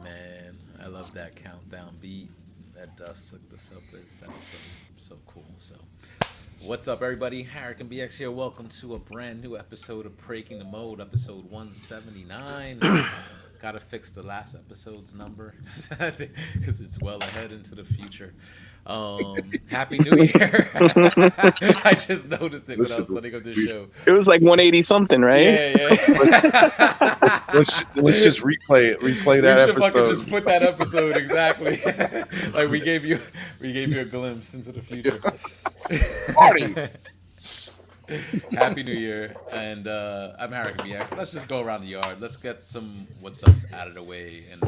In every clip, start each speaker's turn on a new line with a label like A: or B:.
A: Man, I love that countdown beat that Dust took this up with. That's so cool. So, what's up, everybody? Harrican BX here. Welcome to a brand new episode of Breaking the Mode, episode 179. Gotta fix the last episode's number because it's well ahead into the future. Happy New Year! I just noticed it when I was setting up this show.
B: It was like 180 something, right?
A: Yeah.
C: let's just replay that
A: We should
C: episode.
A: fucking just put that episode exactly. Like we gave you a glimpse into the future.
C: Party.
A: Happy New Year, and I'm Harrican BX. Let's just go around the yard. Let's get some what's ups out of the way, and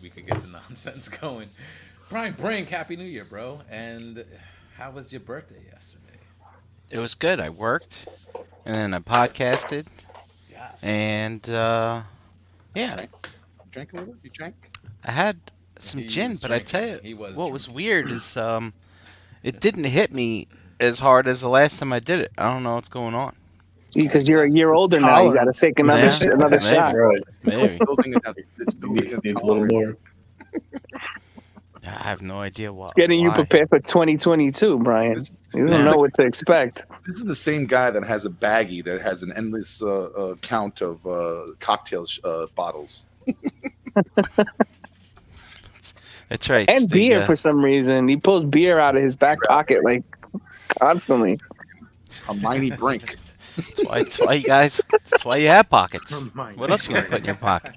A: we could get the nonsense going. Brian Brink, Happy New Year, bro. And how was your birthday yesterday?
D: It was good. I worked, and then I podcasted,
A: Yes.
D: and yeah,
C: Drank a little? You drank?
D: I had some
A: He
D: gin.
A: was
D: But I tell you,
A: drinking.
D: what was weird is it didn't hit me as hard as the last time I did it. I don't know what's going on.
B: Because you're a year older now, you got to take another
D: Yeah.
B: another
D: Maybe.
B: shot.
E: Right.
D: Maybe.
C: It's building
E: Needs a little more.
D: I have no idea why.
B: It's getting you prepared for 2022, Brian. You don't know what to expect.
C: This is the same guy that has a baggie that has an endless count of cocktail bottles.
D: That's right.
B: And
D: it's the,
B: beer for some reason. He pulls beer out of his back pocket like constantly.
C: Hermione Brink.
D: That's why you guys. That's why you have pockets. What else you gonna put in your pocket?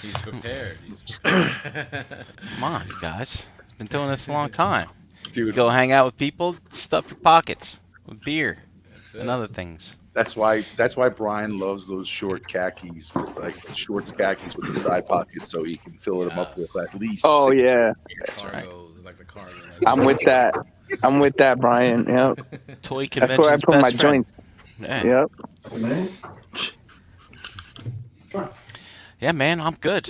A: He's prepared.
D: Come on, you guys. Been doing this a long time.
C: Dude,
D: Go hang out with people, stuff your pockets with beer
A: That's it.
D: and other things.
C: that's why Brian loves those short khakis, like shorts khakis with the side pockets, so he can fill them up with at least.
B: Oh,
C: 6
B: yeah.
A: Cargo, like the cargo.
B: I'm with that. I'm with that, Brian. Yep.
D: Toy
B: That's
D: convention's
B: where I put my
D: best friend.
B: joints.
D: Yeah.
B: Yep.
D: Yeah, man, I'm good.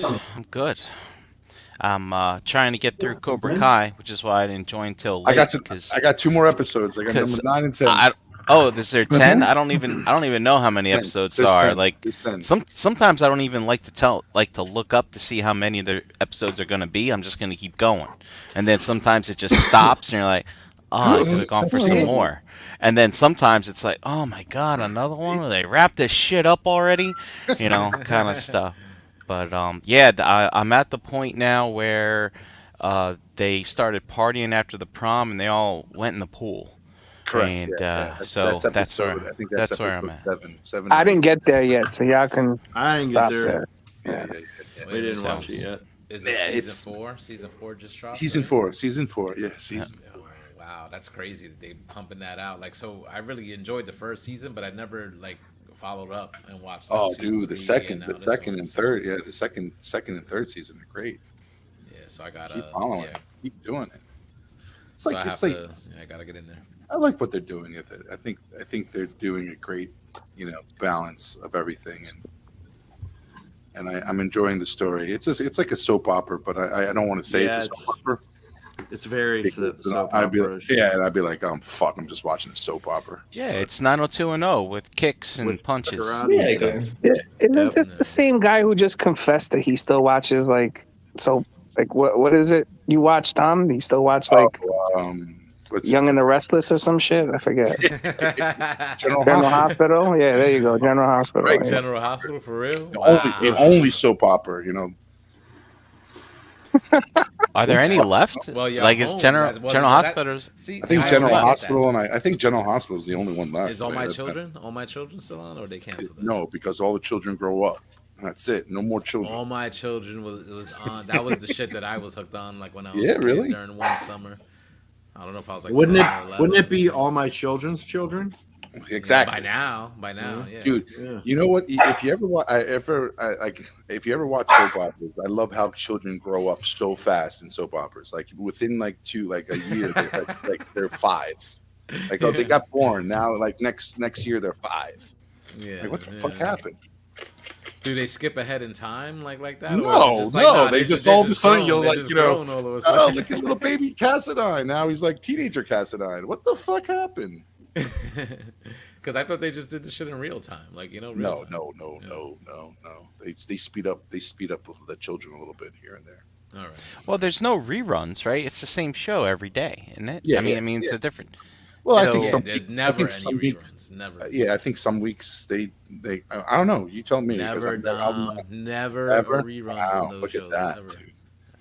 D: I'm trying to get through Cobra Kai, which is why I didn't join till late.
C: I got 2 more episodes. I got number 9 and 10.
D: Is there 10? I don't even know how many
C: 10.
D: episodes
C: There's
D: there are.
C: 10.
D: Like
C: There's 10.
D: sometimes I don't even like to look up to see how many of the episodes are gonna be. I'm just gonna keep going, and then sometimes it just stops, and you're like, oh, I could have gone for some more. And then sometimes it's like, oh my god, another one? Where they wrap this shit up already? You know, kind of stuff. But yeah, I'm at the point now where they started partying after the prom, and they all went in the pool.
C: Correct.
D: And
C: That's
D: that's where
C: episode, I think that's
D: where I'm
C: episode
D: at.
C: 7.
B: I didn't get there yet, so y'all can
E: I didn't
B: stop
E: get there.
B: there.
C: Yeah.
E: We didn't watch it yet.
A: Is it
C: Yeah,
A: season 4? Season 4 just dropped?
C: Season
A: right?
C: 4. Season 4. Yeah, season 4.
A: Wow, that's crazy that they pumping that out. Like, so I really enjoyed the first season, but I never like followed up and watched.
C: Oh,
A: like, 2,
C: dude, the
A: 3,
C: second
A: and now this one.
C: and third. Yeah, the second and third season are great.
A: Yeah, so I gotta
C: Keep following
A: yeah.
C: it. Keep doing it. It's
A: So
C: like
A: I
C: it's
A: have
C: like
A: to, I gotta get in there.
C: I like what they're doing with it. I think they're doing a great, balance of everything, and I'm enjoying the story. It's like a soap opera, but I don't want to say it's a soap opera.
E: It's very soap
C: I'd be
E: opera-ish.
C: and I'd be like, fuck, I'm just watching a soap opera.
D: Yeah, it's 90210 with kicks and
E: With
D: punches.
E: karate and stuff.
B: Isn't
E: Yep.
B: this the same guy who just confessed that he still watches what is it you watch, Tom? You still watch
C: What's
B: Young and the Restless or some shit? I forget.
C: General
B: General
C: Hospital.
B: Hospital? Yeah, there you go. General Hospital.
C: Right,
B: yeah.
A: General Hospital for real?
C: The only soap opera,
D: Are there any left?
A: Well, yeah,
D: like is
A: home,
D: General
A: well,
D: General
A: that-
D: Hospitals?
A: See,
C: I think
A: I
C: General
A: like that.
C: Hospital, and I think General Hospital is the only one left.
A: Is All My
C: That-
A: Children? All My Children still on, or they canceled it?
C: No, because all the children grow up. That's it. No more children.
A: All My Children was on. That was the shit that I was hooked on. Like when I was
C: Yeah,
A: a kid
C: really?
A: during one summer. I don't know if I was like
E: Wouldn't
A: 10 or 11.
E: Wouldn't it be all my children's children?
C: Exactly.
A: By now, yeah.
C: Dude,
E: Yeah.
C: you know what? If you ever watch, if you ever watch soap operas, I love how children grow up so fast in soap operas. Like within a year, they're 5. Like, oh, they got born now. Like next year, they're 5.
A: Yeah.
C: Like, what the fuck happened?
A: Do they skip ahead in time like that?
C: No, they just all of a sudden you'll like,
A: grown all of a
C: oh,
A: sudden.
C: look at little baby Cassadine. Now he's like teenager Cassadine. What the fuck happened?
A: Because I thought they just did the shit in real time, like real time.
C: No. They speed up the children a little bit here and there.
A: All right.
D: Well, there's no reruns, right? It's the same show every day, isn't it?
C: Yeah,
D: I mean, it's a different.
C: Well, I
D: So-
C: think
A: Yeah,
C: some.
A: there's never any
C: some weeks-
A: reruns. Never.
C: Yeah, I think some weeks they. I don't know. You tell me. 'cause
A: Never,
C: I'm-
A: never
C: Ever?
A: reruns
C: Wow,
A: of those
C: look
A: shows.
C: at that,
A: Ever.
C: dude.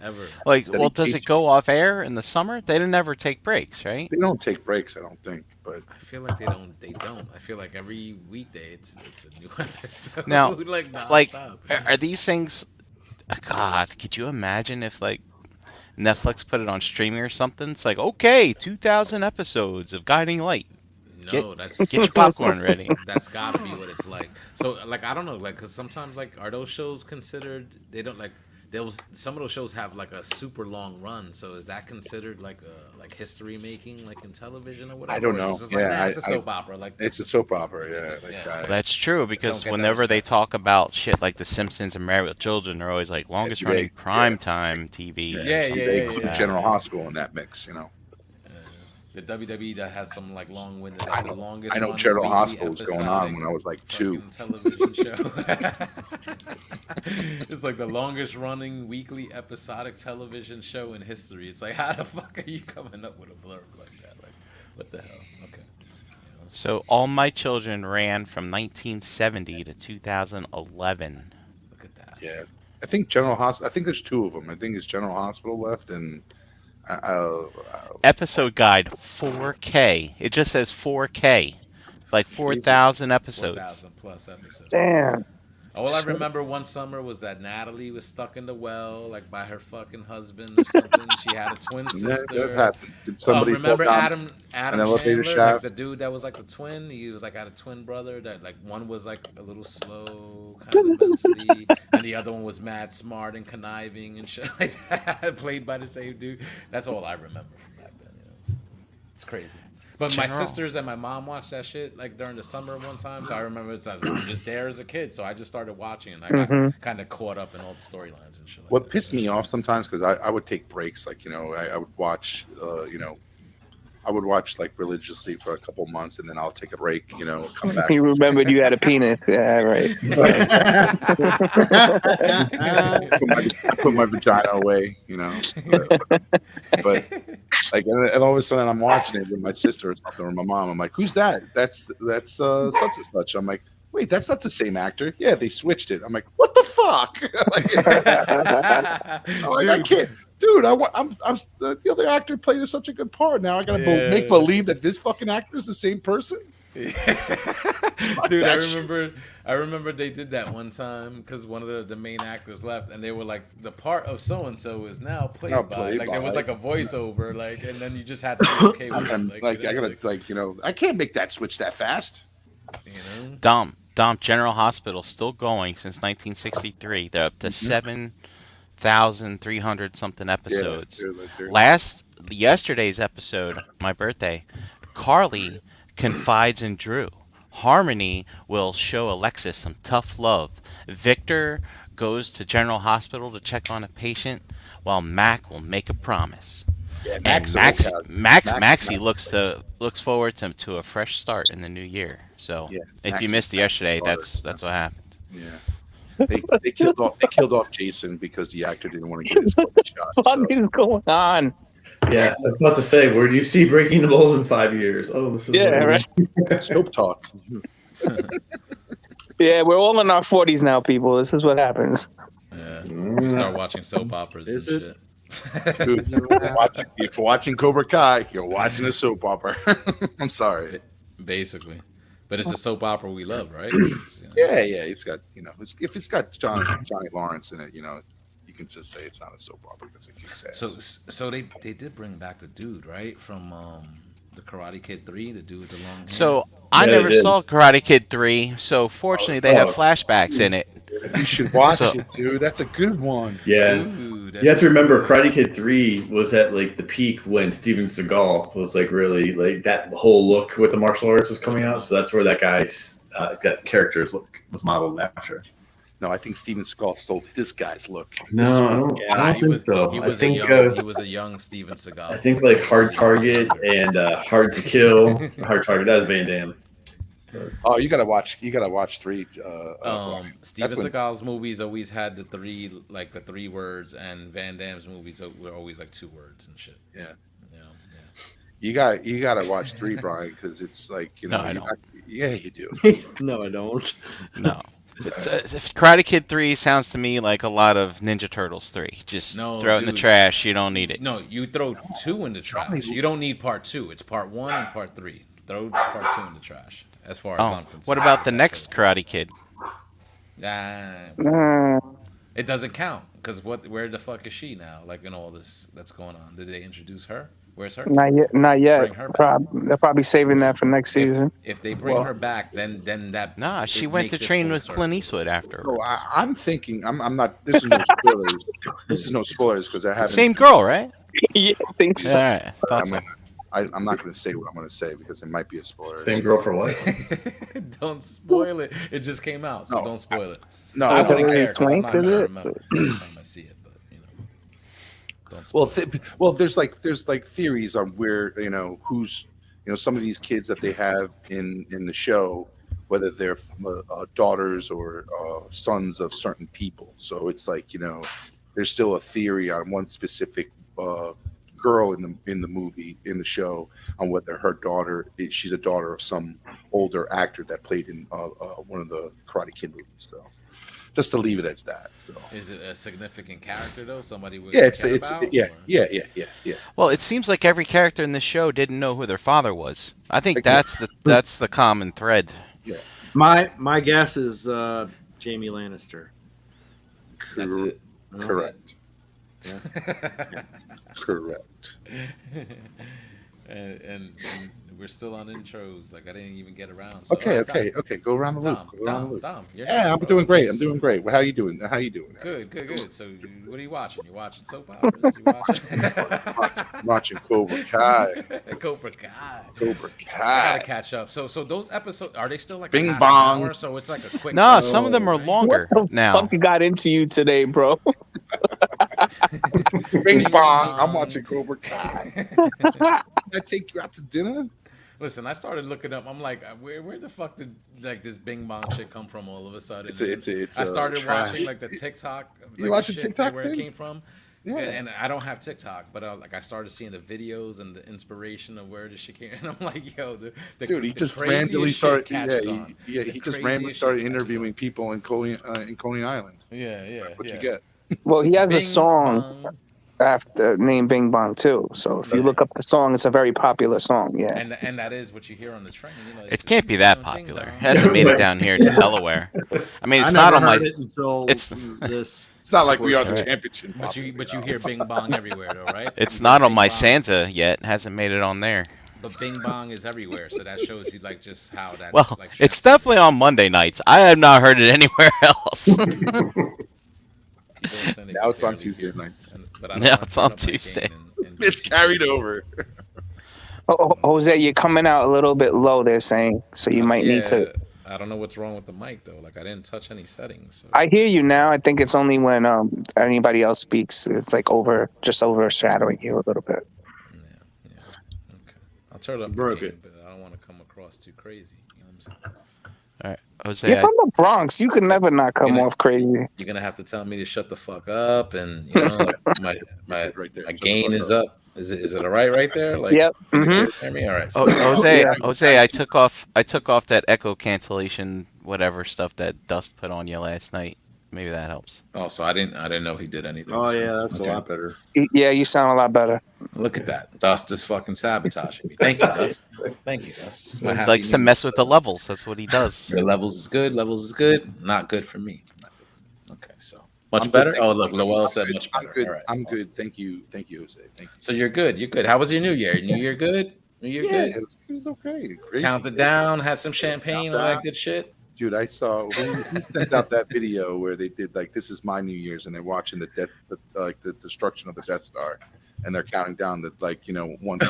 A: Ever.
D: Like,
C: Steady
D: well, does it
C: page.
D: go off air in the summer? They didn't ever take breaks, right?
C: They don't take breaks, I don't think. But
A: I feel like they don't. I feel like every weekday it's a new episode.
D: Now,
A: like
D: Like, are these things? God, could you imagine if like Netflix put it on streaming or something? It's like, okay, 2,000 episodes of Guiding Light.
A: no, that's
D: Get your popcorn ready.
A: That's gotta be what it's like. So, like, I don't know, like, because sometimes, like, are those shows considered? They don't like. Some of those shows have like a super long run. So is that considered like history making, like in television or whatever?
C: I don't
A: Or is
C: know.
A: it just like,
C: Yeah,
A: nah, it's a soap opera. Like
C: it's a soap opera. Yeah, like,
A: Yeah.
D: That's true because
A: get that
D: whenever they
A: respect.
D: talk about shit like The Simpsons and Married with Children, they're always like longest
C: Yeah,
D: running
C: yeah.
D: prime time TV.
A: Yeah,
C: They
A: yeah,
C: include
A: yeah.
C: General Hospital in that mix.
A: the WWE that has some like long-winded,
C: I
A: like,
C: know-
A: the longest.
C: I know
A: running
C: General
A: weekly
C: Hospital was going on
A: episodic
C: when I was like 2.
A: fucking television show. It's like the longest running weekly episodic television show in history. It's like, how the fuck are you coming up with a blurb like that? Like, what the hell? Okay.
D: So All My Children ran from 1970 to 2011.
A: Look at that.
C: Yeah, I think General Hospital. I think there's 2 of them. I think it's General Hospital left, and
D: Episode guide 4K. It just says 4K. Like 4,000 episodes.
A: 4,000 plus episodes.
B: Damn.
A: All I remember one summer was that Natalie was stuck in the well, like by her fucking husband or something. She had a twin
C: that
A: sister.
C: happened. Did somebody
A: remember
C: fall down?
A: Adam
C: an elevator
A: Chandler, like
C: shaft?
A: the dude that was like the twin. He was like had a twin brother that like one was like a little slow kind of mentally, and the other one was mad smart and conniving and shit like that. Played by the same dude. That's all I remember from back then. It's crazy. But my
D: General.
A: sisters and my mom watched that shit like during the summer one time. So I remember I'm just there as a kid, so I just started watching, and I got kind of caught up in all the storylines and shit. Like
C: What
A: that.
C: pissed me off sometimes because I would take breaks, like I would watch, I would watch like religiously for a couple months, and then I'll take a break, come back.
B: You remembered you had a penis. Yeah, right.
C: I put my vagina away, but like, and all of a sudden I'm watching it with my sister or something, or my mom. I'm like, "Who's that? That's such and such." I'm like, "Wait, that's not the same actor." Yeah, they switched it. I'm like, "What the fuck?" I'm like, I can't, dude. I'm the other actor played such a good part. Now I gotta make believe that this fucking actor is the same person.
A: Dude,
C: that
A: I remember they did that one time because one of the main actors left, and they were like, the part of so and so is now played by. Like there was like a voiceover, like, and then you just had to be okay with
C: I'm
A: it.
C: like, I gotta I can't make that switch that fast.
D: Dom, General Hospital still going since 1963. They're up to 7,300 something episodes.
C: They're-
D: Yesterday's episode, my birthday, Carly confides in Drew. Harmony will show Alexis some tough love. Victor goes to General Hospital to check on a patient, while Mac will make a promise.
C: Yeah,
D: And
C: Max
D: Maxie looks forward to a fresh start in the new year. So
C: Yeah,
D: if
C: Max
D: you
C: is
D: missed
C: a
D: yesterday,
C: starter.
D: that's what happened.
C: Yeah. They killed off Jason because the actor didn't want to get his fucking shot.
B: What
C: So.
B: is going on?
E: Yeah, I was about to say, where do you see Breaking the Balls in 5 years? Oh, this is
B: Yeah,
E: weird.
B: right.
C: Soap talk.
B: Yeah, we're all in our 40s now, people. This is what happens.
A: Yeah, you start watching soap operas
E: Is
A: and
E: it?
A: shit.
C: Dude, if you're watching Cobra Kai, you're watching a soap opera. I'm sorry.
A: Basically, but it's a soap opera we love, right?
C: Yeah, it's got if it's got Johnny Lawrence in it, you can just say it's not a soap opera because it kicks ass.
A: So they did bring back the dude, right, from the Karate Kid 3, the dude with the long hair.
D: So I
E: Yeah,
D: never
E: they did.
D: saw Karate Kid 3, so fortunately they have flashbacks in it.
C: You should watch
D: So-
C: it, dude. That's a good one.
E: Yeah.
A: Dude,
E: You have to remember, Karate Kid 3 was at like the peak when Steven Seagal was like really like that whole look with the martial arts was coming out. So that's where that guy that character's look was modeled after.
C: No, I think Steven Seagal stole this guy's look.
E: No, I don't think so.
A: He
E: I
A: was
E: think
A: a young Steven Seagal.
E: I think like Hard Target and Hard to Kill. Hard Target, that was Van Damme.
C: Oh, you gotta watch 3.
A: Steven Seagal's movies always had the three words, and Van Damme's movies were always like 2 words and shit.
C: Yeah.
A: You
C: gotta watch 3, Brian, because it's like
D: No, I don't.
C: Yeah, you do.
F: No, I don't.
D: No. If Karate Kid 3 sounds to me like a lot of Ninja Turtles 3. Just
A: No,
D: throw it in the
A: dude.
D: trash. You don't need it.
A: No, you throw 2 in the trash. You don't need part 2. It's part 1 and part 3. Throw part 2 in the trash. As far as I'm concerned.
D: What about the next Karate Kid?
A: It doesn't count because where the fuck is she now? Like in all this that's going on. Did they introduce her? Where's her?
B: Not yet. Not yet.
A: Bring her back.
B: They're probably saving that for next season.
A: If they bring her back, then that.
D: Nah, she
A: it
D: went to
A: makes it
D: train
A: full
D: with
A: circle.
D: Clint Eastwood after.
C: No, I'm thinking. I'm not. This is no spoilers. This is no spoilers because I haven't.
D: Same girl, right?
B: Yeah, I think so.
D: All right. Thought so.
C: I'm not going to say what I'm going to say because it might be a spoiler.
E: Same girl for what?
A: Don't spoil it. It just came out, so
C: No,
A: don't spoil it.
C: No,
A: I
C: I
A: wouldn't
B: Hilary
A: care 'cause I'm
B: Swank
A: not
B: did
A: gonna
B: it?
A: remember next time I see it, but don't spoil
C: well, there's like theories on where who's some of these kids that they have in the show, whether they're daughters or sons of certain people. So it's like there's still a theory on one specific girl in the movie, in the show, on whether her daughter she's a daughter of some older actor that played in one of the Karate Kid movies. So just to leave it as that. So
A: Is it a significant character though? Somebody would
C: yeah,
A: care about,
C: yeah.
A: or-
D: Well, it seems like every character in this show didn't know who their father was. I think
C: Exactly.
D: that's the common thread.
F: My guess is Jamie Lannister.
A: That's it.
C: Correct.
F: Yeah.
C: Correct.
A: and we're still on intros. Like I didn't even get around. So,
C: Okay. Go around the loop. Go around the loop. Yeah, I'm doing great. Well, how you doing?
A: Good. So, what are you watching? You watching soap operas? You watching?
C: Watching Cobra Kai.
A: Cobra Kai.
C: Cobra
A: I
C: Kai.
A: gotta catch up. So those episodes are they still like
C: Bing
A: a half
C: bong.
A: an hour? So it's like a quick.
D: No, some of them are
A: right?
D: longer
B: What the
D: now.
B: fuck got into you today, bro?
C: Bing bong. I'm watching Cobra Kai. Can I take you out to dinner?
A: Listen, I started looking up. I'm like, where the fuck did like this Bing Bong shit come from all of a sudden? I started
C: trash.
A: watching like the TikTok.
C: You
A: like,
C: watching
A: the shit,
C: TikTok
A: where it
C: thing?
A: came from?
C: Yeah.
A: And I don't have TikTok, but I started seeing the videos and the inspiration of where this shit came. And I'm like, yo,
C: Dude, he
A: the
C: just
A: craziest
C: randomly
A: shit
C: started.
A: catches
C: Yeah,
A: on.
C: he
A: The
C: just randomly
A: craziest
C: started
A: shit catches
C: interviewing people in Coney Island.
A: Yeah.
C: That's what
A: yeah.
C: you get.
B: Well, he has a
A: Bing
B: song
A: Bong.
B: after named Bing Bong too. So if you look up the song, it's a very popular song. Yeah.
A: And that is what you hear on the train.
D: It can't be that
A: Bing
D: popular.
A: Bong.
D: It hasn't made it down here to Delaware. I mean, it's not on my.
F: It until
D: it's-
F: this.
C: It's not like we are the
D: Right.
C: championship.
A: But you hear Bing Bong everywhere though, right?
D: It's
A: You
D: not
A: hear
D: on my
A: Bing Bong.
D: Santa yet. It hasn't made it on there.
A: But Bing Bong is everywhere, so that shows you like just how that's
D: Well,
A: like.
D: it's definitely on Monday nights. I have not heard it anywhere else.
C: Now it's on Tuesday nights.
A: But I don't
D: Now
A: wanna
D: it's
A: turn
D: on
A: up my game
D: Tuesday.
A: and
C: It's carried over.
B: Jose, you're coming out a little bit low. They're saying, so you might need to.
A: I don't know what's wrong with the mic though. Like I didn't touch any settings. So.
B: I hear you now. I think it's only when anybody else speaks, it's like just overshadowing you a little bit.
A: Yeah. Okay. I'll turn up
F: Broke
A: the
F: it.
A: game, but I don't want to come across too crazy. You know what I'm saying?
D: All right, Jose.
B: You're from the Bronx. You could never not come
A: Yeah.
B: off crazy.
A: You're gonna have to tell me to shut the fuck up, and you know, like my
C: Right there.
A: my
C: Shut the
A: gain
C: fuck
A: is
C: up.
A: up. Is it all right there? Like,
B: Yep.
A: you
B: Mhm.
A: just hear me? All right.
D: Oh, Jose,
B: Yeah.
D: Jose, I took off that echo cancellation, whatever stuff that Dust put on you last night. Maybe that helps.
A: Oh, so I didn't know he did anything.
F: Oh
A: so,
F: yeah, that's
A: okay.
F: a lot better.
B: Yeah, you sound a lot better.
A: Look at that. Dust is fucking sabotaging me. Thank you, Dust. Thank you, Dust.
D: He likes to mess with the levels. That's what he does.
A: The levels is good. Levels is good. Not good for me. Okay, so much
C: I'm good,
A: better.
C: thank
A: Oh,
C: you.
A: look, Lowell
C: I'm
A: said
C: good.
A: much
C: I'm
A: better.
C: good.
A: All right,
C: I'm
A: awesome.
C: good. Thank you, Jose. Thank you.
A: So you're good. You're good. How was your New Year? New Year good? New Year
C: Yeah,
A: good?
C: it was okay. Crazy.
A: Counted down. Had some champagne. All that good shit.
C: Dude, I saw who sent out that video where they did like this is my New Year's and they're watching the destruction of the Death Star. and they're counting down the once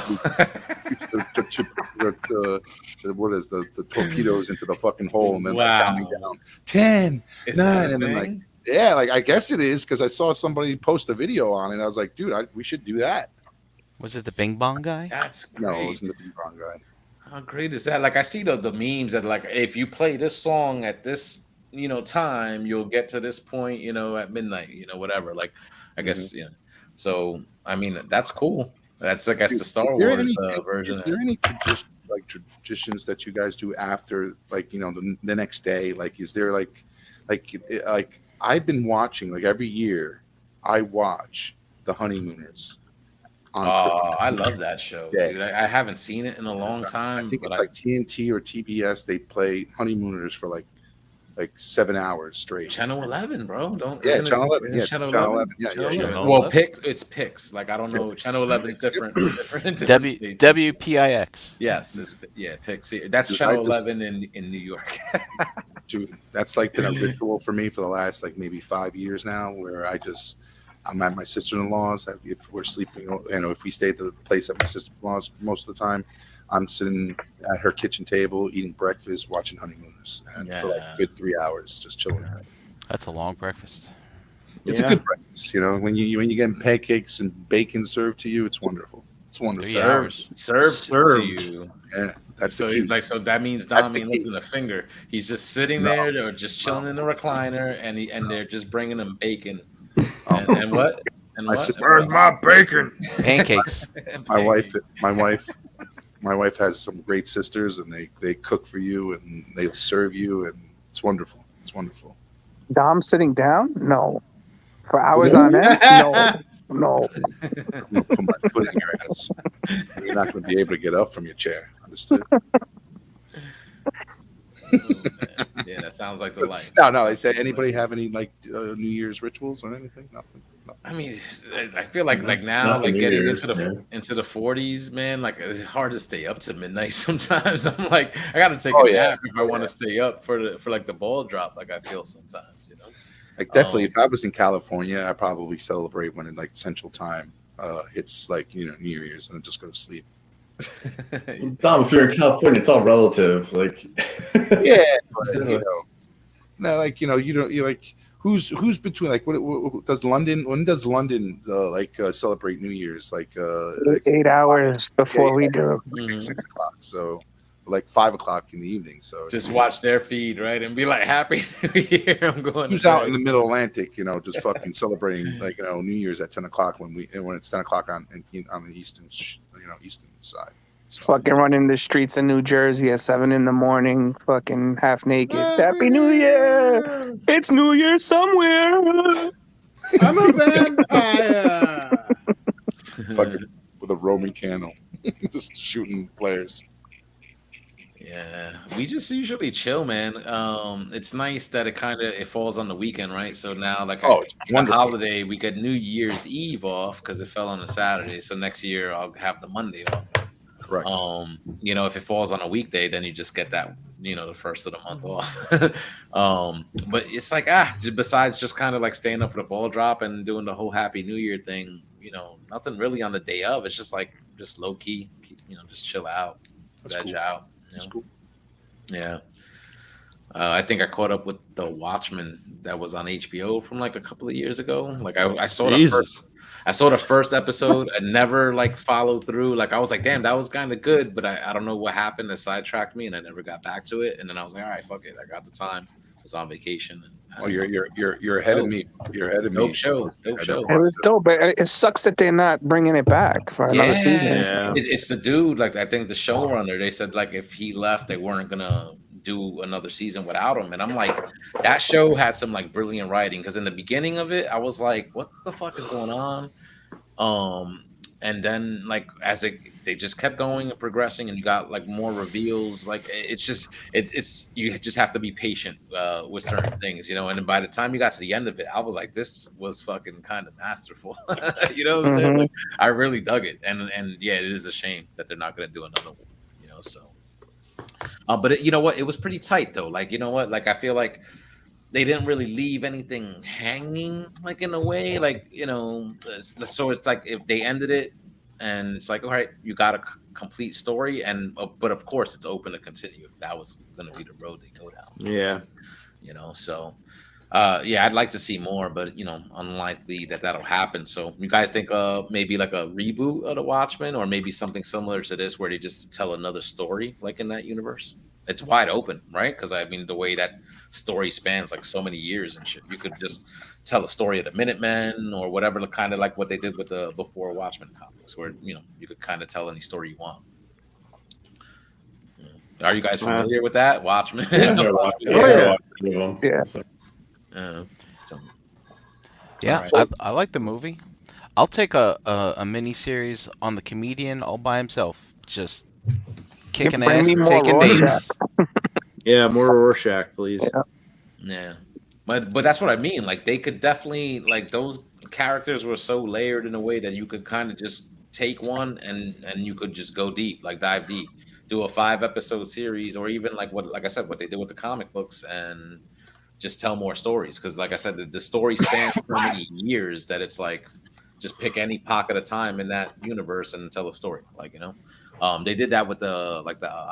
C: the torpedoes into the fucking hole, and then they're counting down 10,
A: Is
C: 9,
A: that a
C: and then
A: thing?
C: yeah, like I guess it is because I saw somebody post a video on it. And I was like, dude, we should do that.
D: Was it the Bing Bong guy?
A: That's
C: No, it
A: great.
C: wasn't the wrong guy.
A: How great is that? Like I see the memes that like if you play this song at this time, you'll get to this point at midnight, whatever. Like I guess So I mean that's cool. That's I guess
C: Dude,
A: the Star
C: is there
A: Wars
C: any-
A: version.
C: Is there any traditions that you guys do after the next day? Like is there like I've been watching like every year I watch the Honeymooners.
A: I love that show,
C: Yeah.
A: dude. I haven't seen it in a long time.
C: I think
A: but
C: it's like TNT or TBS. They play Honeymooners for like 7 hours straight.
A: Channel 11, bro.
C: Yeah,
A: isn't it-
C: Channel 11. Yes,
A: Channel
C: Channel
A: 11.
C: 11. Yeah,
A: Channel
C: yeah,
A: 11.
D: yeah.
A: Well, it's Pix. Like I don't know. Channel 11 is different. different in different states.
D: WPIX.
A: Yes, Pix. That's
C: Dude,
A: Channel
C: I just-
A: 11 in New York.
C: Dude, that's like been a ritual for me for the last like maybe 5 years now, where I'm at my sister-in-law's. If we're sleeping, if we stay at the place at my sister-in-law's most of the time, I'm sitting at her kitchen table eating breakfast, watching Honeymooners, and for like a good 3 hours, just chilling.
D: That's a long breakfast.
C: It's a good breakfast, when you get pancakes and bacon served to you, it's wonderful. It's wonderful.
D: 3 hours.
A: Served to you.
C: Yeah, that's
A: So
C: the key.
A: so that means
C: That's
A: Dom
C: the
A: ain't
C: key.
A: lifting a finger. He's just sitting there or just chilling in the recliner, and they're just bringing him bacon. And what? And
C: My
A: what?
C: sister-
A: And what?
F: bacon?
D: Pancakes.
C: My wife has some great sisters, and they cook for you, and they'll serve you, and it's wonderful. It's wonderful.
B: Dom sitting down? No. For hours on end? No. No.
C: I'm gonna put my foot in your ass. You're not going to be able to get up from your chair. Understood?
A: Oh, man. Yeah, that sounds like the life.
C: No. I said, anybody have any New Year's rituals or anything? Nothing.
A: I mean, I feel like now,
E: Not the
A: like
E: New
A: getting
E: Year's,
A: into the 40s, man. Like it's hard to stay up to midnight sometimes. I'm like, I got to take
C: Oh,
A: a
C: yeah.
A: nap if I want to stay up for like the ball drop. Like I feel sometimes,
C: Like definitely, if I was in California, I probably celebrate when like Central Time hits like New Year's, and then just go to sleep.
E: Dom, if you're in California, it's all relative. Like,
C: Yeah, but, no, like you don't. You like who's between like what does London? When does London celebrate New Year's? Like
B: 8 hours before we do.
A: Mhm.
C: 6 o'clock. So like 5 o'clock in the evening. So
A: Just watch their feed, right, and be like, "Happy New Year!" I'm going.
C: who's
A: to
C: out
A: bed.
C: in the Middle Atlantic? Just fucking celebrating New Year's at 10 o'clock when it's 10 o'clock on the eastern eastern side. So,
B: Fucking running the streets of New Jersey at 7 a.m, fucking half naked. Happy New Year! It's New Year somewhere.
F: I'm a vampire.
C: fucking with a Roman candle, just shooting players.
A: Yeah, we just usually chill, man. It's nice that it falls on the weekend, right? So now, like,
C: It's
A: the
C: wonderful.
A: holiday, we get New Year's Eve off because it fell on a Saturday. So next year, I'll have the Monday off.
C: Correct.
A: If it falls on a weekday, then you just get that, the first of the month off. But it's like besides just kind of like staying up for the ball drop and doing the whole Happy New Year thing, nothing really on the day of. It's just like low key, just chill out,
C: That's
A: veg
C: cool.
A: out.
C: That's cool.
A: Yeah. I think I caught up with The Watchmen that was on HBO from like a couple of years ago. Like I saw the first episode. I never like followed through. Like I was like, damn, that was kind of good, but I don't know what happened that sidetracked me, and I never got back to it. And then I was like, all right, fuck it. I got the time. I was on vacation. And
C: You're ahead of me. You're ahead of me.
A: Dope show. Dope show.
B: It was dope, but it sucks that they're not bringing it back for another season.
F: Yeah.
A: It's the dude. Like I think the showrunner. They said like if he left, they weren't gonna do another season without him. And I'm like, that show had some like brilliant writing because in the beginning of it, I was like, what the fuck is going on? And then like they just kept going and progressing, and you got like more reveals. Like it's you just have to be patient with certain things, And then by the time you got to the end of it, I was like, this was fucking kind of masterful. You know what I'm saying? Like, I really dug it, and yeah, it is a shame that they're not gonna do another one. So, but you know what? It was pretty tight though. Like like I feel like they didn't really leave anything hanging, like in a way, like so it's like if they ended it, and it's like, all right, you got a complete story, and but of course it's open to continue if that was going to be the road they go down.
F: Yeah.
A: So yeah, I'd like to see more, but unlikely that that'll happen. So you guys think maybe like a reboot of the Watchmen, or maybe something similar to this where they just tell another story like in that universe? It's wide open, right? Because I mean, the way that story spans like so many years and shit, you could just tell a story of the Minutemen or whatever, kind of like what they did with the before Watchmen comics, where you could kind of tell any story you want. Are you guys familiar with that Watchmen?
B: Yeah.
D: Yeah,
A: right.
D: I like the movie. I'll take a mini series on the comedian all by himself, just kicking
B: Bring
D: ass
B: me
D: and
B: more
D: taking
B: Rorschach.
D: names.
F: Yeah, more Rorschach, please.
A: Yeah, but that's what I mean. Like they could definitely, like, those characters were so layered in a way that you could kind of just take one and you could just go deep, like dive deep, do a 5-episode series, or even like I said, what they did with the comic books, and just tell more stories. Because like I said, the story spans so many years that it's like just pick any pocket of time in that universe and tell a story. Like they did that with the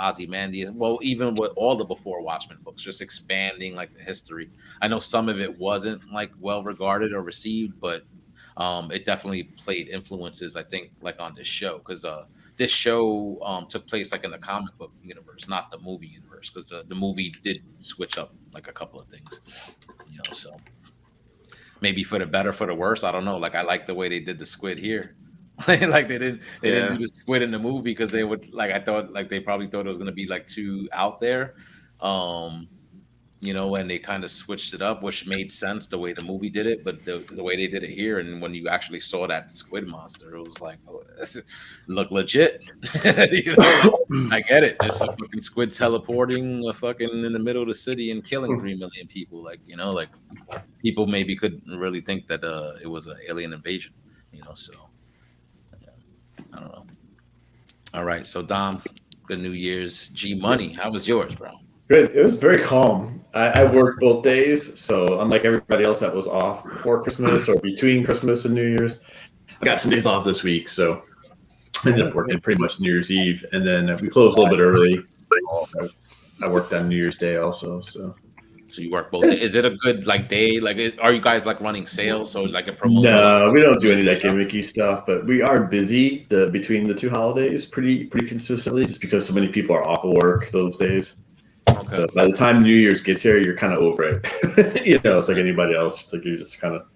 A: Ozymandias. Well, even with all the before Watchmen books, just expanding like the history. I know some of it wasn't like well regarded or received, but it definitely played influences, I think, like on this show, because this show took place like in the comic book universe, not the movie universe, because the movie did switch up like a couple of things, so maybe for the better, for the worse, I don't know. Like I like the way they did the squid here. Like they didn't do the squid in the movie because they would, like, I thought, like, they probably thought it was gonna be like too out there. And they kind of switched it up, which made sense the way the movie did it, but the way they did it here, and when you actually saw that squid monster, it was like, oh, this look legit. I get it. Just a fucking squid teleporting fucking in the middle of the city and killing 3 million people. Like, like people maybe couldn't really think that it was an alien invasion, so yeah, I don't know. All right, so Dom, good New Year's. G Money, how was yours, bro?
E: Good. It was very calm. I worked both days, so unlike everybody else that was off before Christmas or between Christmas and New Year's, I got some days off this week, so I ended up working pretty much New Year's Eve, and then we closed a little bit early. I worked on New Year's Day also, so
A: you work both days. Is it a good day? Like, are you guys like running sales? So like it promotes?
E: No, we don't do any of that gimmicky stuff, but we are busy between the two holidays pretty consistently, just because so many people are off of work those days.
A: Okay.
E: So by the time New Year's gets here, you're kind of over it. It's like anybody else. It's like you're just kind of,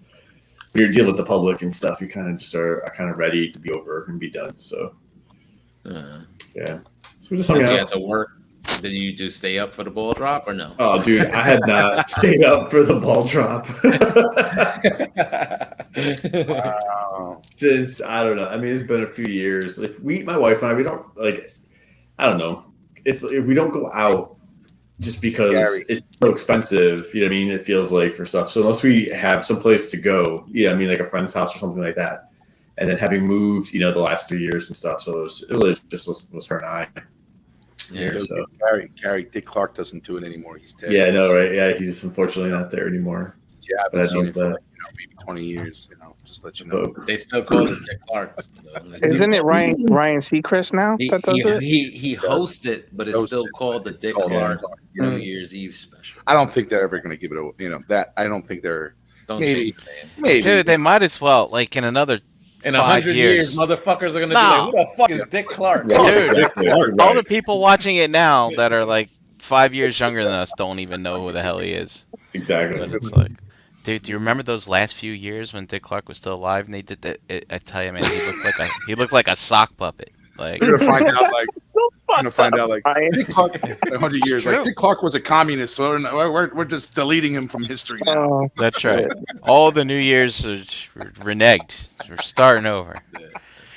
E: when you're dealing with the public and stuff, you kind of just are kind of ready to be over and be done. So, yeah. So we just hung out.
A: You had to work. Did you stay up for the ball drop or no?
E: Oh, dude, I had not stayed up for the ball drop.
C: Wow.
E: Since, I don't know. I mean, it's been a few years. If my wife and I, we don't, I don't know. If we don't go out, just because it's so expensive, you know what I mean? It feels like for stuff. So unless we have some place to go, like a friend's house or something like that. And then having moved, the last 3 years and stuff. So it really just was her and I.
A: Yeah.
E: So
C: Gary, Dick Clark doesn't do it anymore. He's dead.
E: Yeah, I know, right? Yeah, he's unfortunately not there anymore.
C: Yeah, I've been seeing it for maybe 20 years. Just let you know.
A: They still call it Dick Clark.
B: Isn't it Ryan Seacrest now?
A: He hosts it, but it's still called the Dick Clark New Year's Eve special.
C: I don't think they're ever going to give it a, that. I don't think they're.
A: Don't
C: maybe.
D: Dude, they might as well. Like in
A: 100 years, motherfuckers are going to be like, who the fuck is Dick Clark?
D: Dude, all the people watching it now that are like 5 years younger than us don't even know who the hell he is.
E: Exactly.
D: But it's like, dude, do you remember those last few years when Dick Clark was still alive and they did that? I tell you, man, he looked like a sock puppet. Like,
C: You're gonna find out like Dick Clark 100 years. Like Dick Clark was a communist, so we're just deleting him from history now.
D: That's right. All the New Year's are reneged. We're starting over.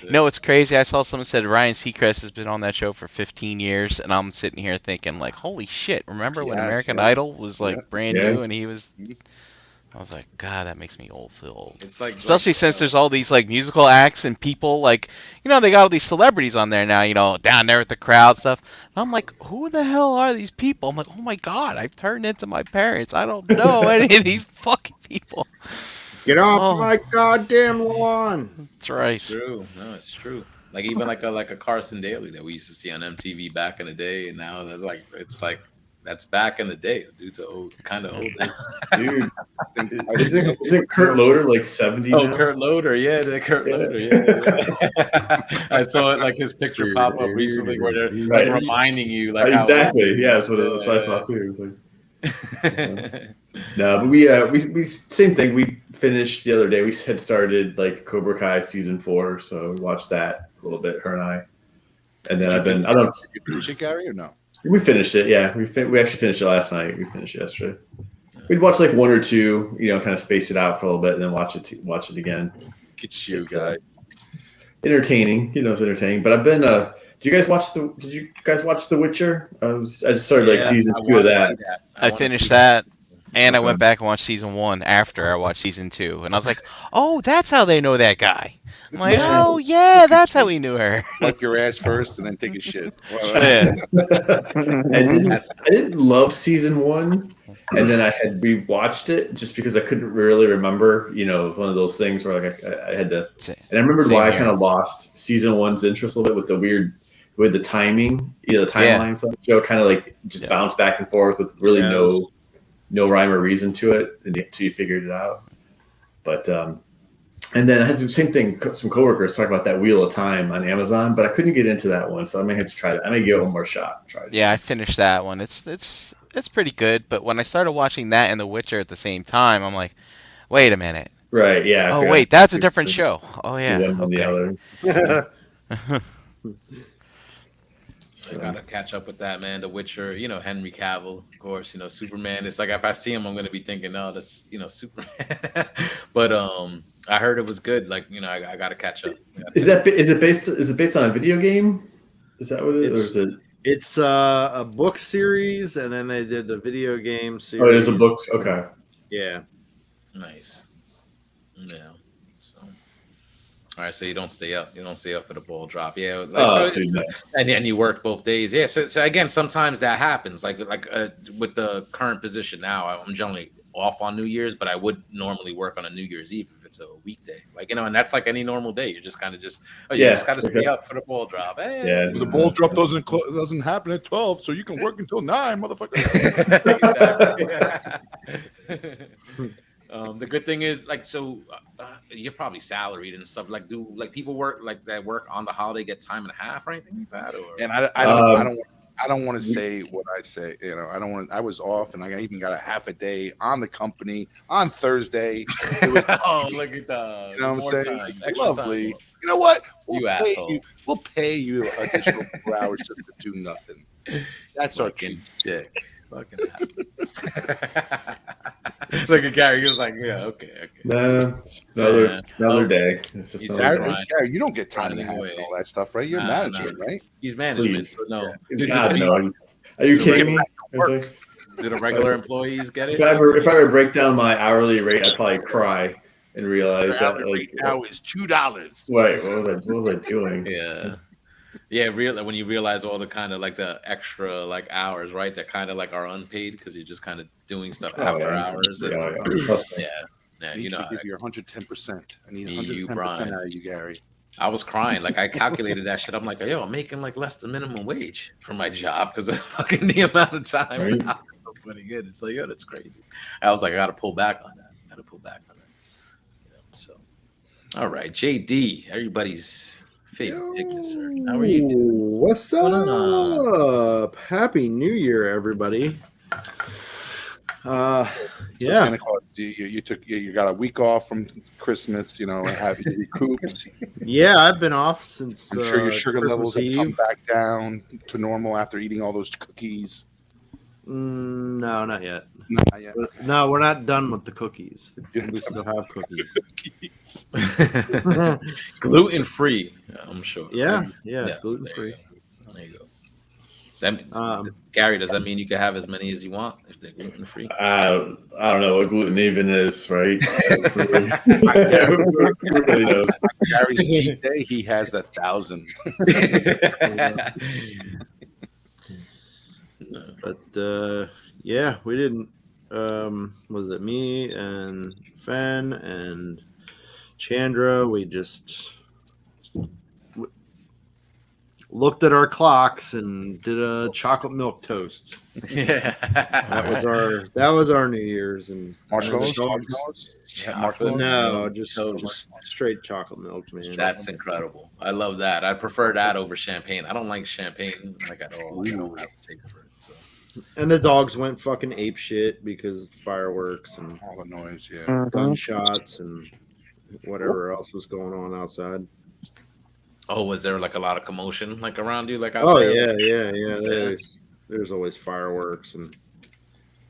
D: You know what's crazy? I saw someone said Ryan Seacrest has been on that show for 15 years, and I'm sitting here thinking like, holy shit! Remember when American Idol was like brand new and he was? I was like, God, that makes me feel old.
A: It's like
D: Especially since there's all these like musical acts and people like, they got all these celebrities on there now, down there with the crowd stuff. And I'm like, who the hell are these people? I'm like, oh my God, I've turned into my parents. I don't know any of these fucking people.
F: Get off my goddamn lawn.
D: That's right.
A: It's true. No, it's true. Like even like a Carson Daly that we used to see on MTV back in the day, and now that's back in the day. The dude's old, kind of old.
E: Dude, isn't Kurt Loder like 70 now?
A: Kurt Loder, yeah, Loder, yeah. I saw it like his picture pop up recently where they're like reminding you like
E: exactly. Yeah, that's what I saw too. It was like, no, but we same thing. We finished the other day. We had started like Cobra Kai season 4, so we watched that a little bit, her and I. And then
C: You finish it, Gary, or no?
E: We finished it. Yeah, we actually finished it last night. We finished it yesterday. We'd watch like 1 or 2, kind of space it out for a little bit, and then watch it again.
C: Get you guys.
E: Entertaining, it's entertaining. But I've been. Did you guys watch The Witcher? I just started like season 2 of that.
D: I finished that, and I went back and watched season 1 after I watched season 2, and I was like, oh, that's how they know that guy. I'm like, oh yeah, that's how we knew her.
C: Wipe your ass first and then take a shit.
D: Yeah.
E: I didn't love season 1, and then I had rewatched it just because I couldn't really remember. It was one of those things where like I had to, and I remembered why I kind of lost season 1's interest a little bit with the timing. The timeline for the show kind of like just bounced back and forth with really no rhyme or reason to it until you figured it out. But and then I had the same thing. Some coworkers talk about that Wheel of Time on Amazon, but I couldn't get into that one, so I may have to try that. I may give it one more shot. Try it.
D: Yeah, I finished that one. It's pretty good, but when I started watching that and The Witcher at the same time, I'm like, wait a minute.
E: Right? Yeah.
D: Oh wait, that's a different show. Oh yeah.
E: Okay.
A: I gotta catch up with that, man. The Witcher, Henry Cavill, of course. Superman. It's like if I see him, I'm gonna be thinking, oh, that's Superman. But I heard it was good. Like I gotta catch up.
E: Is it based on a video game? Is that what it is? Or is it?
F: It's a book series, and then they did the video game series.
E: Oh, it is a book. Okay.
F: Yeah.
A: Nice. Yeah. All right, so you don't stay up. You don't stay up for the ball drop. Yeah. And you work both days. Yeah. So again, sometimes that happens. Like with the current position now, I'm generally off on New Year's, but I would normally work on a New Year's Eve if it's a weekday. And that's like any normal day. You're just kind of just just got to stay up for the ball drop. Hey.
C: Yeah. The ball drop doesn't happen at 12, so you can work until 9, motherfucker.
A: Exactly. The good thing is, you're probably salaried and stuff. Like, do people work that work on the holiday get time and a half or anything like that? Or?
C: And I don't want to say what I say. I don't want. I was off, and I even got a half a day on the company on Thursday.
A: Look at that!
C: You know what I'm saying? Lovely.
A: Time.
C: You know what?
A: We'll
C: pay you additional 4 hours just to do nothing. That's our
A: fucking dick. Fucking look at Gary. He was like, "Yeah, okay."
E: No, another day. It's just
C: Gary, you don't get time to have all that stuff, right? You're management, right?
A: He's management. So no.
E: Are you kidding me?
A: Do the regular employees get it?
E: If I ever break down my hourly rate, I'd probably cry and realize that
C: now is $2.
E: Wait, what was I doing?
A: Yeah. Yeah, when you realize all the kind of like the extra like hours, right? That kind of like are unpaid because you're just kind of doing stuff after hours.
E: Trust me.
A: Yeah.
C: You know, give you 110%. I need 110% out of you, Gary.
A: I was crying. Like I calculated that shit. I'm like, yo, I'm making like less than minimum wage for my job because of fucking the amount of time.
E: Right.
A: It's pretty good. It's like, yo, that's crazy. I was like, I got to pull back on that. So, all right, JD, everybody's favorite pick concern. How are you doing?
F: What's up? Happy New Year, everybody.
C: So Santa Claus, you got a week off from Christmas, have you recouped?
F: Yeah, I've been off since.
C: I'm sure your sugar
F: Christmas
C: levels have
F: Eve.
C: come back down to normal after eating all those cookies.
F: No, not yet.
C: Not yet.
F: No, we're not done with the cookies. We still have cookies.
A: Gluten free, I'm sure.
F: Yeah,
A: Yes,
F: gluten free.
A: There you go. Gary, does that mean you can have as many as you want if they're gluten free?
E: I don't know what gluten even is, right? Everybody knows.
C: Gary's cheat day, he has 1,000.
F: But yeah, we didn't. Was it me and Fen and Chandra? We just looked at our clocks and did a chocolate milk toast.
A: Yeah,
F: That was our New Year's. And
C: Marshmallows?
F: No, just straight chocolate milk, man.
A: That's incredible. I love that. I prefer that over champagne. I don't like champagne like at all. I don't have a taste for it. So.
F: And the dogs went fucking ape shit because fireworks and
C: all the noise, yeah,
F: gunshots and whatever else was going on outside.
A: Oh, was there like a lot of commotion like around you? Like out
F: oh
A: there?
F: Yeah. There's always fireworks, and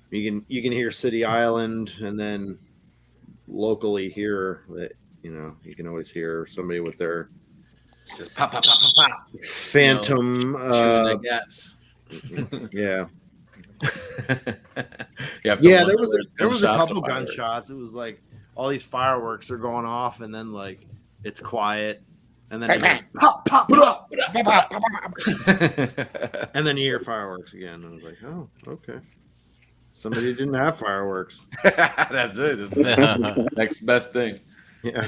F: you can hear City Island, and then locally here that you can always hear somebody with their
A: just pop, pop, pop, pop, pop.
F: Phantom. Yeah. There was a couple gunshots. It was like all these fireworks are going off, and then like it's quiet, and then pop, pop, pop, and then you hear fireworks again. I was like, oh, okay. Somebody didn't have fireworks.
A: That's it. It's the next best thing.
F: Yeah.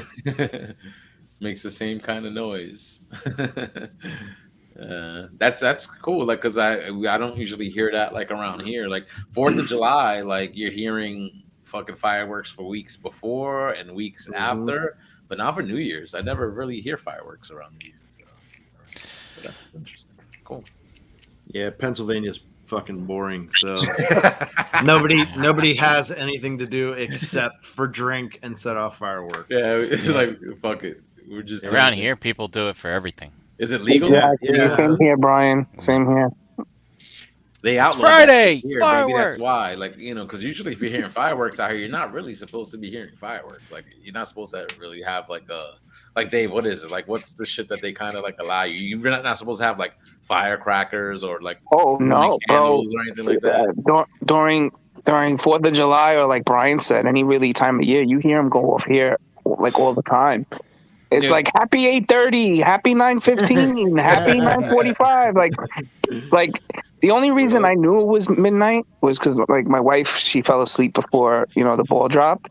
A: Makes the same kind of noise. That's cool. Like, cause I don't usually hear that like around here. Like 4th of July, like you're hearing fucking fireworks for weeks before and weeks after, but not for New Year's. I never really hear fireworks around New Year's. So that's interesting. Cool.
F: Yeah, Pennsylvania's fucking boring. So nobody has anything to do except for drink and set off fireworks.
A: Yeah, it's like fuck it. We're just
D: around here. People do it for everything.
A: Is it legal?
B: Yeah. Same here, Brian. Same here.
A: They outlawed
D: Friday
A: here. Maybe that's why. Like, because usually if you're hearing fireworks out here, you're not really supposed to be hearing fireworks. Like, you're not supposed to really have like Dave, what is it? Like, what's the shit that they kind of like allow you? You're not supposed to have like firecrackers or like
B: no, bro,
A: or anything like that.
B: During 4th of July, or like Brian said, any really time of year, you hear them go off here like all the time. It's like happy 8:30, happy 9:15, happy 9:45. Like the only reason I knew it was midnight was because like my wife, she fell asleep before the ball dropped.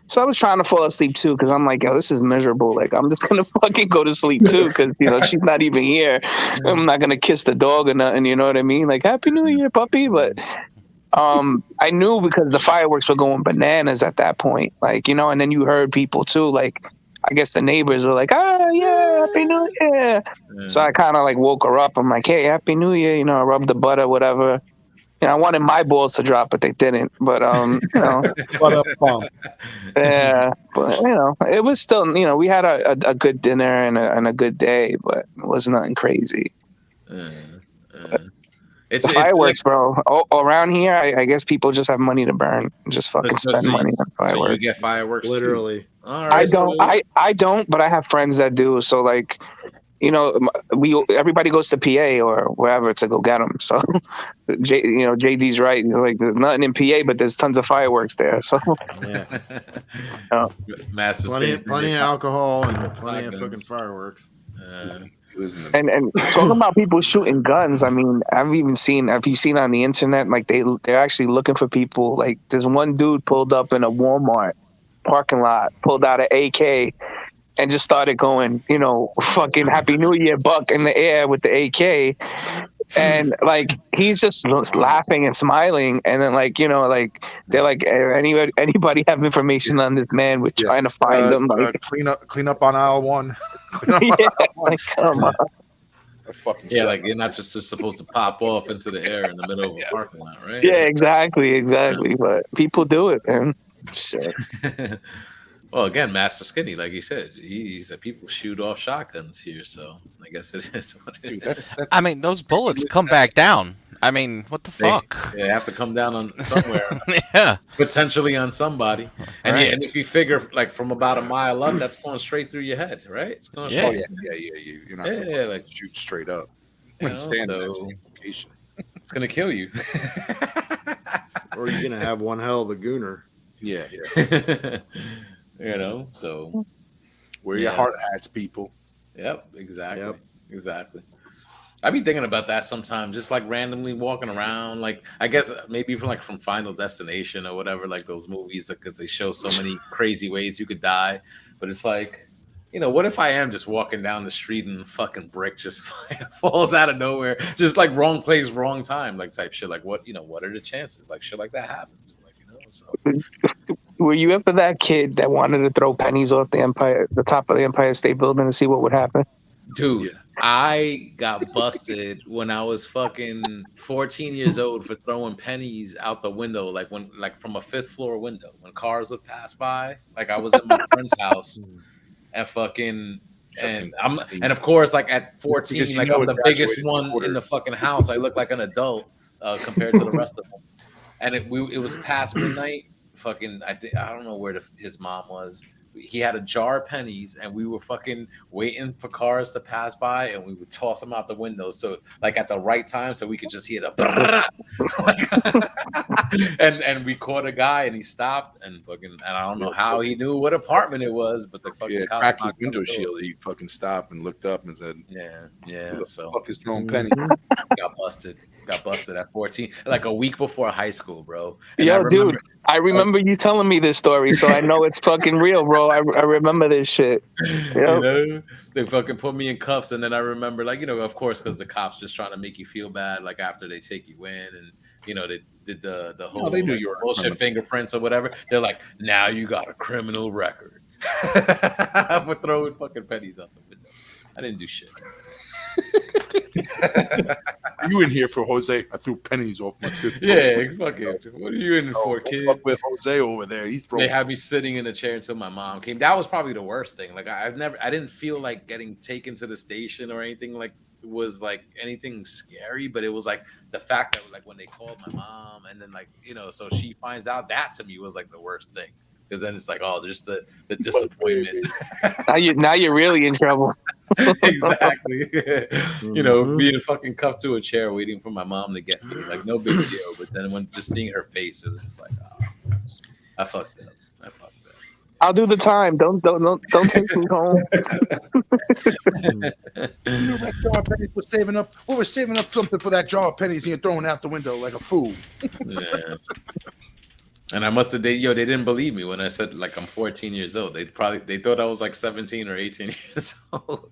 B: So I was trying to fall asleep too because I'm like, yo, this is miserable. Like I'm just gonna fucking go to sleep too because she's not even here. I'm not gonna kiss the dog or nothing. You know what I mean? Like Happy New Year, puppy. But I knew because the fireworks were going bananas at that point. Like and then you heard people too. Like I guess the neighbors were like, oh yeah, Happy New Year. So I kind of like woke her up. I'm like, hey, Happy New Year. I rubbed the butter, whatever. I wanted my balls to drop, but they didn't. But yeah, but it was still, we had a good dinner and a good day, but it was nothing crazy. It's fireworks, bro. Around here, I guess people just have money to burn. Just fucking spend money on fireworks.
A: So you get fireworks,
F: literally.
A: All right,
B: I don't, but I have friends that do. So like, everybody goes to PA or wherever to go get them. So, JD's right. Like, there's nothing in PA, but there's tons of fireworks there. So,
F: yeah, plenty of alcohol and plenty of fucking fireworks.
B: And talking about people shooting guns, I mean, have you seen on the internet, like they're actually looking for people. Like there's one dude pulled up in a Walmart parking lot, pulled out an AK and just started going, fucking Happy New Year buck in the air with the AK. And like he's just laughing and smiling, and then like they're like, anybody have information on this man? We're trying to find him. Like
C: clean up on aisle 1.
B: Like, come on.
A: Like you're not just supposed to pop off into the air in the middle of a parking lot, right?
B: Yeah, exactly. But people do it, man. Shit.
A: Well, again, Master Skinny, like you said, he said people shoot off shotguns here, so I guess it is what it is.
D: I mean, those bullets come back down. I mean, what the fuck?
A: They have to come down on somewhere.
D: Yeah.
A: Potentially on somebody. And
D: right.
A: And if you figure like from about a mile up, that's going straight through your head, right? It's going
C: You're not supposed to shoot straight up. Stand in that same location.
A: It's gonna kill you.
F: Or you're gonna have one hell of a gooner.
C: Yeah.
A: So
C: Wear your hard hats, people.
A: Yep, exactly.
F: Yep.
A: Exactly. I be thinking about that sometimes, just like randomly walking around. Like, I guess maybe from Final Destination or whatever, like those movies, because they show so many crazy ways you could die. But it's like, what if I am just walking down the street and a fucking brick just falls out of nowhere, just like wrong place, wrong time, like type shit. Like, what are the chances? Like, shit like that happens. Like, so.
B: Were you ever that kid that wanted to throw pennies off the top of the Empire State Building to see what would happen?
A: Dude, I got busted when I was fucking 14 years old for throwing pennies out the window, like from a 5th floor window when cars would pass by. Like I was at my friend's house and and of course, like at 14, like I'm the biggest one in the fucking house. I look like an adult compared to the rest of them. And it was past midnight. Fucking, I don't know where his mom was. He had a jar of pennies, and we were fucking waiting for cars to pass by, and we would toss them out the window. So, like at the right time, so we could just hear the and we caught a guy, and he stopped, and I don't know how he knew what apartment it was, but the fucking cop
C: cracked his window shield. He fucking stopped and looked up and said,
A: "Yeah."
C: Who the
A: So
C: fuck is throwing pennies?
A: Got busted at 14, like a week before high school, bro. And
B: dude, I remember you telling me this story, so I know it's fucking real, bro. I remember this shit. Yep.
A: They fucking put me in cuffs, and then I remember, like, of course, because the cops just trying to make you feel bad, like after they take you in, and they did the whole
C: they knew you were
A: bullshit fingerprints or whatever. They're like, now you got a criminal record for throwing fucking pennies out the window. I didn't do shit.
C: You in here for Jose? I threw pennies off my good.
A: Yeah, fuck it. What are you in for, kid?
C: Fuck with Jose over there. He's throwing.
A: They had me sitting in a chair until my mom came. That was probably the worst thing. Like I didn't feel like getting taken to the station or anything like it was like anything scary, but it was like the fact that like when they called my mom and then like so she finds out, that to me was like the worst thing. Because then it's like, oh, there's the disappointment.
B: now you're really in trouble.
A: Exactly. Being fucking cuffed to a chair waiting for my mom to get me. Like, no big deal. But then when just seeing her face, it was just like, oh, I fucked up.
B: I'll do the time. Don't take me home.
C: That jar of pennies was saving up. We were saving up something for that jar of pennies, and you're throwing out the window like a fool.
A: Yeah. And I must have they didn't believe me when I said like I'm 14 years old. They thought I was like 17 or 18 years old.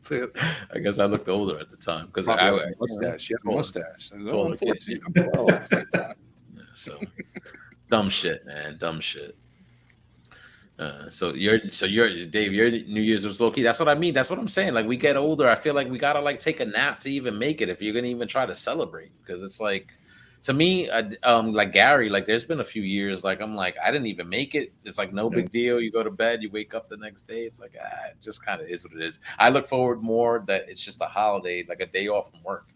A: I guess I looked older at the time because I had a mustache.
C: You had a mustache.
A: I'm 12. So dumb shit, man. Dumb shit. So you're Dave. Your New Year's was low key. That's what I mean. That's what I'm saying. Like we get older, I feel like we gotta like take a nap to even make it if you're gonna even try to celebrate. Because it's like, to me, like Gary, like there's been a few years, like I'm like I didn't even make it. It's like no big deal. You go to bed, you wake up the next day. It's like it just kind of is what it is. I look forward more that it's just a holiday, like a day off from work.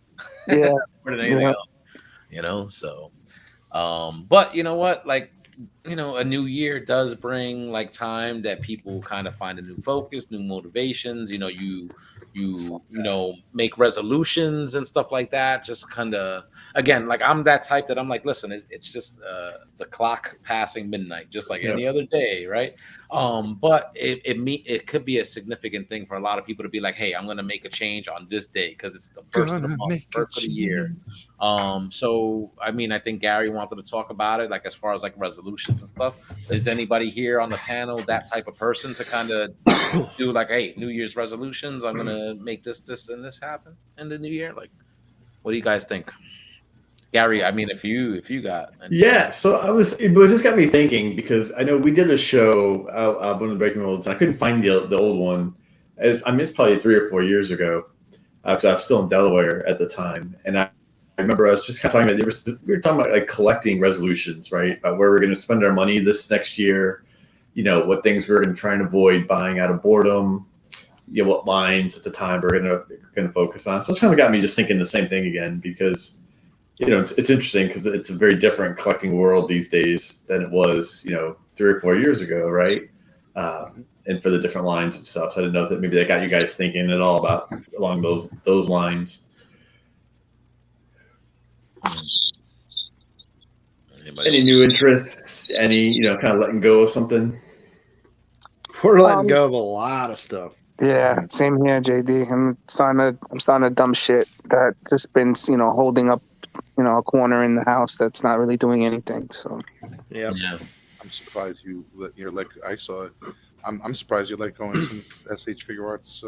B: Yeah,
A: more than anything else. So, but you know what, like. A new year does bring like time that people kind of find a new focus, new motivations. You make resolutions and stuff like that. Just kind of, again, like I'm that type that I'm like, listen, it's just the clock passing midnight, just like any other day, right? But it could be a significant thing for a lot of people to be like, hey, I'm gonna make a change on this day because it's the first of the month, first of the year. So I mean, I think Gary wanted to talk about it, like as far as like resolutions and stuff. Is anybody here on the panel that type of person to kind of do like, hey, New Year's resolutions? I'm gonna make this, and this happen in the new year. Like, what do you guys think, Gary? I mean, if you got
E: so it just got me thinking because I know we did a show out one of the Breaking Worlds, and I couldn't find the old one. I mean, it's probably 3 or 4 years ago because I was still in Delaware at the time, and I remember I was just kind of talking about we were talking about like collecting resolutions, right? About where we're going to spend our money this next year. What things we're going to try and avoid buying out of boredom. What lines at the time we're going to focus on. So it's kind of got me just thinking the same thing again because it's interesting because it's a very different collecting world these days than it was 3 or 4 years ago, right? And for the different lines and stuff. So I didn't know that maybe that got you guys thinking at all about along those lines. Any new interests? Any kind of letting go of something?
F: We're letting go of a lot of stuff.
B: Yeah, same here, JD. I'm starting to dumb shit that just been, holding up, a corner in the house that's not really doing anything. So
F: Yep.
A: Yeah.
C: I'm surprised you're like I saw it. I'm surprised you let go of some SH Figure Arts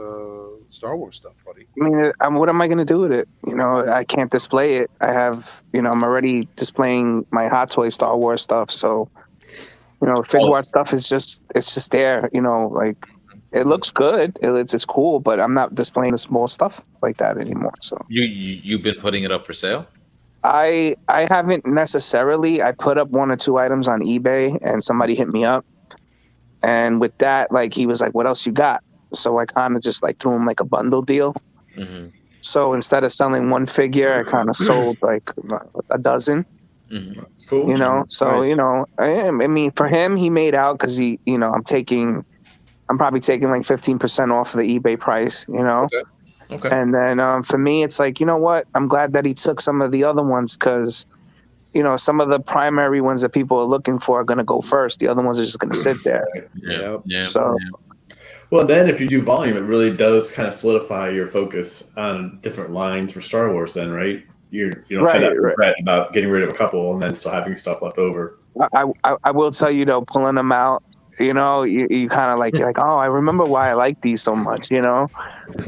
C: Star Wars stuff, buddy.
B: I mean, what am I going to do with it? I can't display it. I have, I'm already displaying my Hot Toy Star Wars stuff. So, Figure Art stuff is it's just there. Like it looks good. It's cool, but I'm not displaying the small stuff like that anymore. So
A: you've been putting it up for sale?
B: I haven't necessarily. I put up 1 or 2 items on eBay, and somebody hit me up. And with that, like, he was like, "What else you got?" So I kind of just like threw him like a bundle deal.
A: Mm-hmm.
B: So instead of selling 1 figure, I kind of sold like a dozen.
A: Mm-hmm.
E: That's cool.
B: So
F: Nice.
B: I mean, for him, he made out because he, I'm probably taking like 15% off of the eBay price.
A: Okay.
B: And then for me, it's like, you know what? I'm glad that he took some of the other ones because, some of the primary ones that people are looking for are going to go first. The other ones are just going to sit there.
A: Yeah.
B: So-
E: Well, then if you do volume, it really does kind of solidify your focus on different lines for Star Wars. Then, right? You don't have that regret about getting rid of a couple and then still having stuff left over.
B: I will tell you though, pulling them out, you kind of like, you're like, oh, I remember why I like these so much,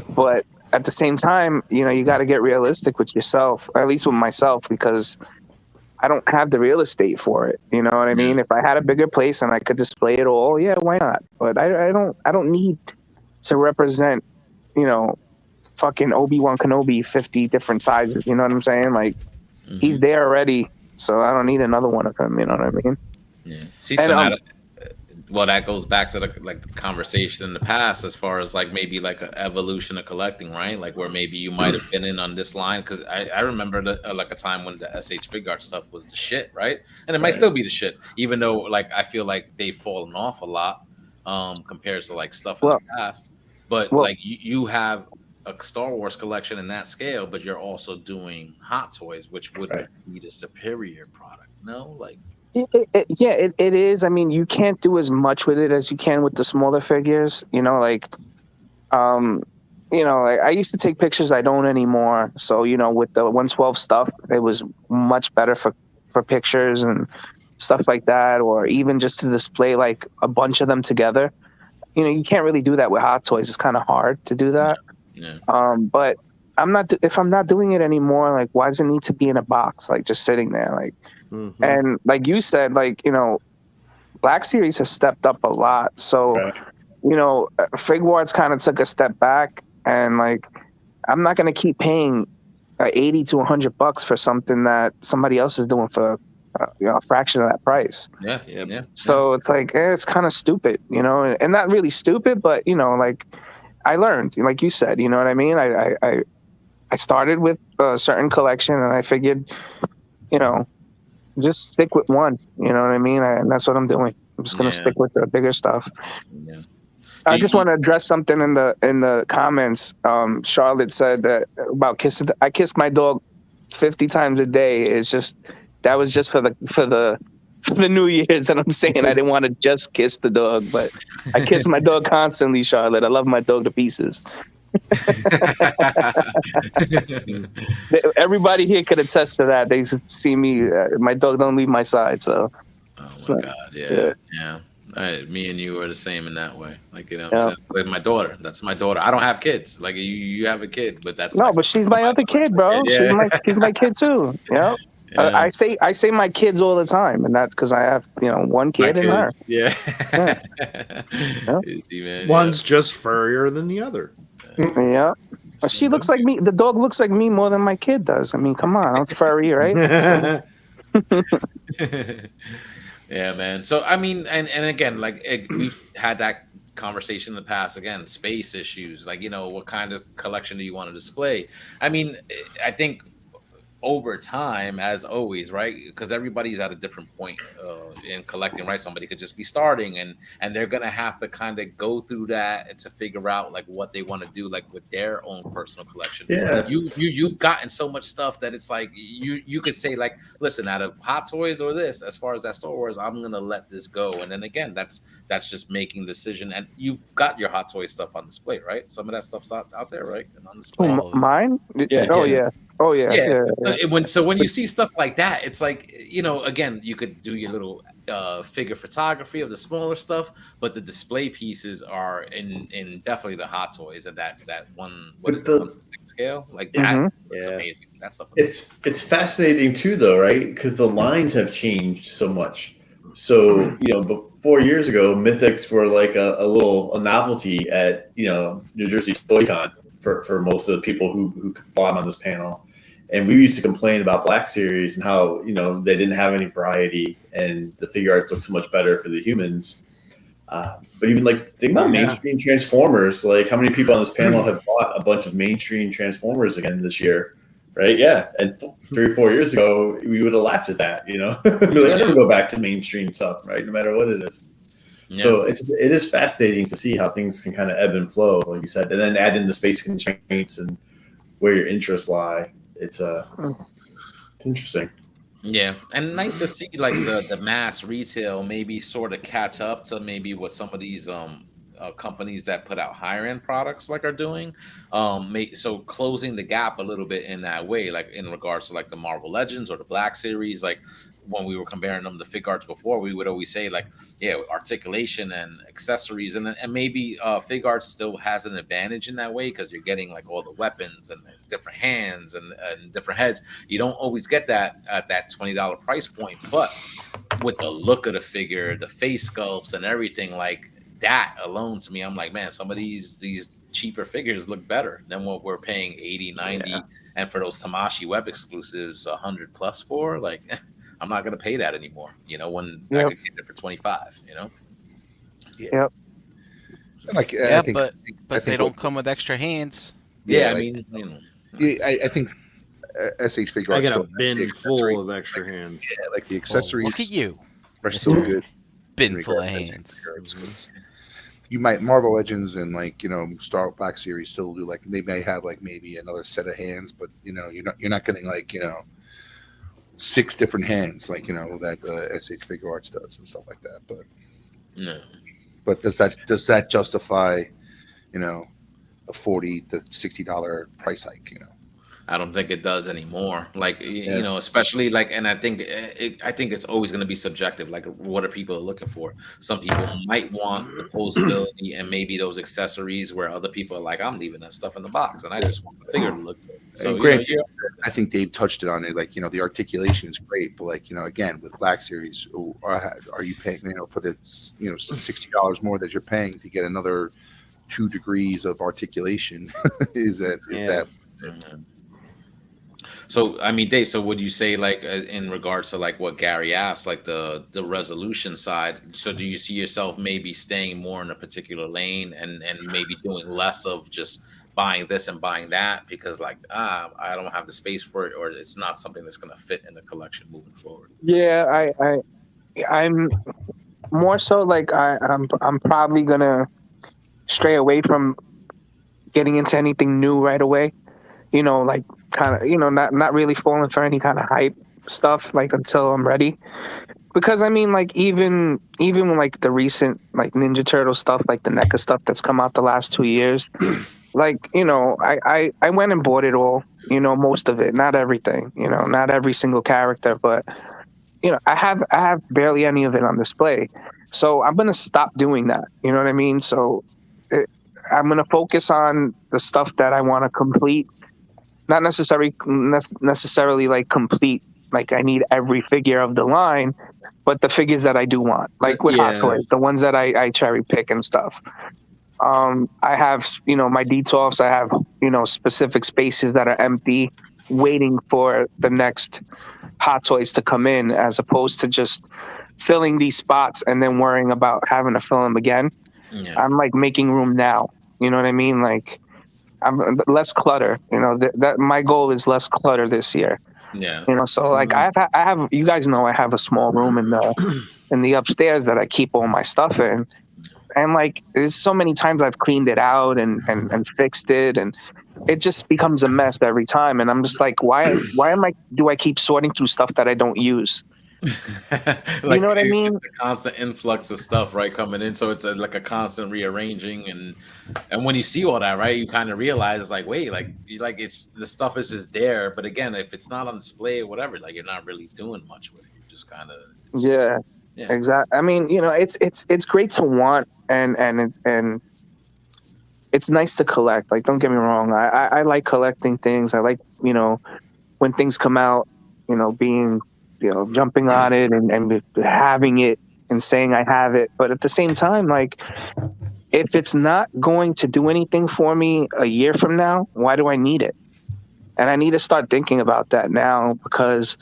B: but at the same time, you got to get realistic with yourself, or at least with myself, because I don't have the real estate for it. You know what I mean? If I had a bigger place and I could display it all, yeah, why not? But I don't need to represent, fucking Obi-Wan Kenobi 50 different sizes. You know what I'm saying? Like, he's there already, so I don't need another one of him. You know what I mean?
A: Yeah. See,
B: And,
A: so well, that goes back to the conversation in the past, as far as like maybe like an evolution of collecting, right? Like where maybe you might have been in on this line, because I remember like a time when the SH Fig Art stuff was the shit, right? And it might still be the shit, even though like I feel like they've fallen off a lot compared to like stuff in the past. But like you have a Star Wars collection in that scale, but you're also doing Hot Toys, which would be the superior product. No, like.
B: It is. I mean, you can't do as much with it as you can with the smaller figures. Like I used to take pictures. I don't anymore. So, with the 112 stuff, it was much better for pictures and stuff like that, or even just to display like a bunch of them together. You can't really do that with Hot Toys. It's kind of hard to do that.
A: Yeah.
B: But if I'm not doing it anymore, like, why does it need to be in a box, like just sitting there, like?
F: Mm-hmm.
B: And like you said, like, Black Series has stepped up a lot. So, Figuarts kind of took a step back, and like, I'm not going to keep paying $80 to $100 for something that somebody else is doing for a fraction of that price.
A: Yeah.
B: So it's like, it's kind of stupid, and not really stupid, but like, I learned, like you said, you know what I mean? I started with a certain collection, and I figured, just stick with one. You know what I mean? And that's what I'm doing. I'm just gonna stick with the bigger stuff.
A: Yeah.
B: I just want to address something in the comments. Charlotte said that about kissing. I kiss my dog 50 times a day. That was just for the New Year's, and I'm saying I didn't want to just kiss the dog, but I kiss my dog constantly, Charlotte. I love my dog to pieces. Everybody here could attest to that. They see me. My dog don't leave my side. So.
A: Oh my God! Yeah. Me and you are the same in that way. Like like my daughter. That's my daughter. I don't have kids. Like you have a kid, but that's
B: no. But she's my other kid, bro.
A: Yeah.
B: She's my kid too. Yeah. I say my kids all the time, and that's because I have one kid and her.
A: Yeah.
F: One's just furrier than the other.
B: Yeah. She looks like me. The dog looks like me more than my kid does. I mean, come on, I'm furry, right?
A: Yeah, man. So I mean, and again, like we've had that conversation in the past. Again, space issues. Like what kind of collection do you want to display? I mean, I think over time, as always, right? Because everybody's at a different point in collecting, right? Somebody could just be starting, and they're gonna have to kind of go through that to figure out like what they want to do, like with their own personal collection.
E: Yeah.
A: You've gotten so much stuff that it's like you could say like, listen, out of Hot Toys or this, as far as that Star Wars, I'm gonna let this go, and then again, that's just making decision. And you've got your Hot Toy stuff on display, right? Some of that stuff's out there, right? And on display.
B: Mine?
E: Yeah,
B: Oh
E: yeah.
B: yeah. Oh yeah.
A: Yeah.
B: Yeah.
A: So when you see stuff like that, it's like, again, you could do your little figure photography of the smaller stuff, but the display pieces are in definitely the Hot Toys and that one, what
E: But
A: is it, 1/6 scale? Like that
B: Mhm.
A: looks
E: Yeah.
A: amazing. That stuff.
E: It's fascinating too, though, right? Because the lines have changed so much. So, 4 years ago, Mythics were like a novelty at New Jersey Toy Con for most of the people who bought them on this panel. And we used to complain about Black Series and how they didn't have any variety and the figure arts look so much better for the humans. But even like think about mainstream Transformers. Like how many people on this panel have bought a bunch of mainstream Transformers again this year? Right? Yeah. And 3 or 4 years ago, we would have laughed at that. We'd be like, I never go back to mainstream stuff, right? No matter what it is.
A: Yeah.
E: So it is fascinating to see how things can kind of ebb and flow, like you said, and then add in the space constraints and where your interests lie. It's interesting.
A: Yeah, and nice to see like the mass retail maybe sort of catch up to maybe what some of these companies that put out higher end products like are doing. So closing the gap a little bit in that way, like in regards to like the Marvel Legends or the Black Series, like when we were comparing them to Fig Arts before, we would always say like, yeah, articulation and accessories, and maybe Fig Arts still has an advantage in that way because you're getting like all the weapons and different hands and different heads. You don't always get that at that $20 price point, but with the look of the figure, the face sculpts, and everything like that alone, to me, I'm like, man, some of these cheaper figures look better than what we're paying 80, 90, and for those Tamashi web exclusives 100 plus for. Like, I'm not going to pay that anymore, when I could get it for 25,
B: Yep.
C: Like,
D: Yeah,
C: I think,
D: but they don't come with extra hands.
A: Yeah,
C: like,
A: I mean,
C: I think SH Figure
F: I
C: Arts
F: got a
C: still
F: bin
C: the accessory-
F: full of extra hands.
C: Yeah, like the accessories
D: Look at you,
C: are still good.
D: bin
C: in
D: full of
C: regards to
D: hands.
C: Figure Arts, 'cause you might Marvel Legends and like Star Black Series still do like they may have like maybe another set of hands, but you're not getting like 6 different hands like that SH Figure Arts does and stuff like that. But
A: no.
C: but does that justify a $40 to $60 price hike?
A: I don't think it does anymore. Like, especially like, and I think it's always going to be subjective. Like, what are people looking for? Some people might want the posability and maybe those accessories, where other people are like, I'm leaving that stuff in the box and I just want the figure to look good. So,
C: granted, I think Dave touched it on it. Like, the articulation is great, but like, again, with Black Series, are you paying, for the, $60 more that you're paying to get another 2 degrees of articulation? is that?
A: So, I mean, Dave, so would you say like in regards to like what Gary asked, like the resolution side, so do you see yourself maybe staying more in a particular lane and maybe doing less of just buying this and buying that because like, I don't have the space for it, or it's not something that's going to fit in the collection moving forward?
B: Yeah, I'm more so like I'm probably gonna stray away from getting into anything new right away. Like kind of, not really falling for any kind of hype stuff like until I'm ready. Because I mean, like even when like the recent like Ninja Turtle stuff, like the NECA stuff that's come out the last 2 years, like I went and bought it all, most of it, not everything, not every single character, but I have barely any of it on display, so I'm gonna stop doing that. You know what I mean? So I'm gonna focus on the stuff that I want to complete. Not necessarily like complete, like I need every figure of the line, but the figures that I do want, like with Hot Toys, the ones that I cherry pick and stuff. I have, my D12s, I have, specific spaces that are empty waiting for the next Hot Toys to come in, as opposed to just filling these spots and then worrying about having to fill them again.
A: Yeah.
B: I'm like making room now. You know what I mean? Like, I'm less clutter. That my goal is less clutter this year.
A: Yeah.
B: You know, so like I have you guys know I have a small room in the upstairs that I keep all my stuff in. And like there's so many times I've cleaned it out and fixed it, and it just becomes a mess every time. And I'm just like, why do I keep sorting through stuff that I don't use?
A: Like
B: You know what I mean?
A: it's a constant influx of stuff, right, coming in. So it's like a constant rearranging, and when you see all that, right, you kind of realize it's like, wait, like it's the stuff is just there. But again, if it's not on display or whatever, like you're not really doing much with it. You're just kind of
B: Yeah, exactly. I mean, you know, it's great to want, and it's nice to collect. Like, don't get me wrong. I like collecting things. I like, you know, when things come out, you know, being, you know, jumping on it and having it and saying I have it. But at the same time, like, if it's not going to do anything for me a year from now, why do I need it? And I need to start thinking about that now, because,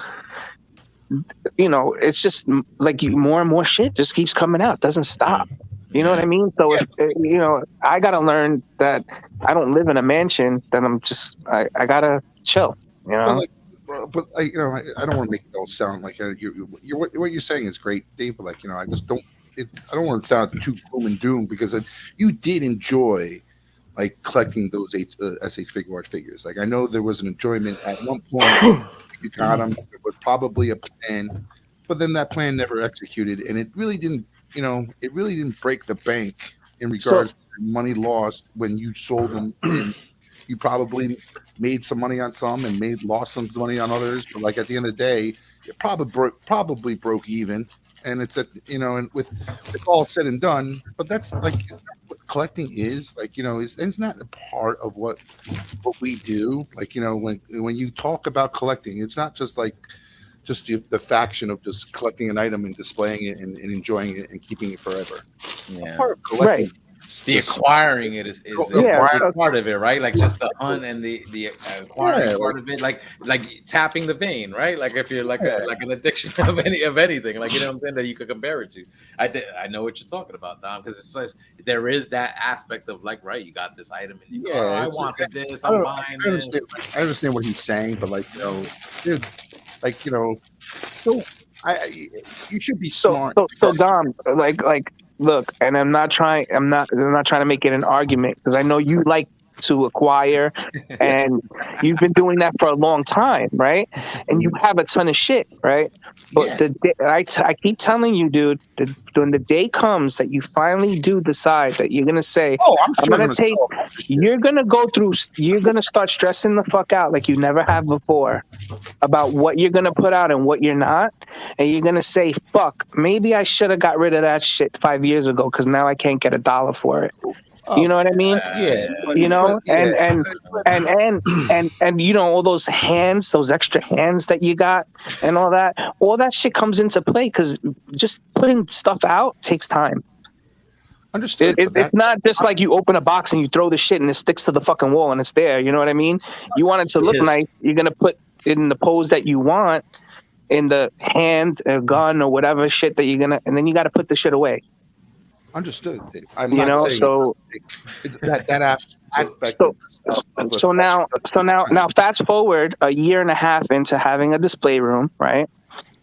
B: you know, it's just like more and more shit just keeps coming out. It doesn't stop. You know what I mean? So, if, you know, I got to learn that I don't live in a mansion, then I got to chill, you know?
C: But you know, I don't want to make it all sound like what you're saying is great, Dave. But like, you know, I just don't. I don't want to sound too gloom and doom, because you did enjoy like collecting those SH Figure Art figures. Like, I know there was an enjoyment at one point. You got them. It was probably a plan, but then that plan never executed, and it really didn't. You know, it really didn't break the bank in regards to money lost when you sold them. And you probably made some money on some and lost some money on others. But like at the end of the day, it probably broke even. And it's you know, and with all said and done. But that's like what collecting is. Like, you know, it's not a part of what we do. Like, you know, when you talk about collecting, it's not just like just the faction of just collecting an item and displaying it and enjoying it and keeping it forever.
A: Yeah.
C: Part of collecting,
A: the acquiring it is part of it, right? Like just the hunt and the acquiring part of it, like tapping the vein, right? Like if you're like an addiction of anything, like, you know what I'm saying, that you could compare it to. I know what you're talking about, Dom, because it says there is that aspect of like, right, you got this item and you go, I wanted this, I'm buying this.
C: I understand what he's saying, but like, you know, dude, like, you know, so you should be smart.
B: So Dom, like, look, and I'm not trying to make it an argument, because I know you like to acquire, and you've been doing that for a long time, right? And you have a ton of shit, right? But I keep telling you, dude, when the day comes that you finally do decide that you're gonna say, you're gonna start stressing the fuck out like you never have before about what you're gonna put out and what you're not, and you're gonna say, fuck, maybe I should have got rid of that shit 5 years ago, because now I can't get $1 for it. You know what I mean? You know, and you know, all those hands, those extra hands that you got and all that shit comes into play, because just putting stuff out takes time.
C: Understood.
B: It's not just like you open a box and you throw the shit and it sticks to the fucking wall and it's there. You know what I mean? You want it to look nice. You're going to put it in the pose that you want, in the hand, a gun, or whatever shit that you're going to, and then you got to put the shit away.
C: Understood. I'm not saying
B: so
C: that aspect.
B: So now fast forward a year and a half into having a display room, right?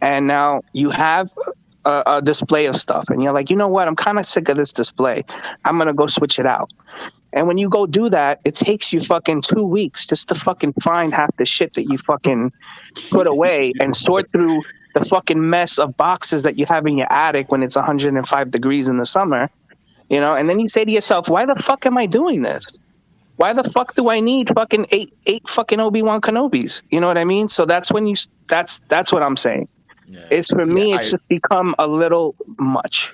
B: And now you have a display of stuff, and you're like, you know what? I'm kind of sick of this display. I'm gonna go switch it out. And when you go do that, it takes you fucking 2 weeks just to fucking find half the shit that you fucking put away and sort through the fucking mess of boxes that you have in your attic when it's 105 degrees in the summer, you know? And then you say to yourself, why the fuck am I doing this? Why the fuck do I need fucking eight fucking Obi-Wan Kenobis? You know what I mean? So that's when that's what I'm saying. Yeah. It's for me, it's just become a little much.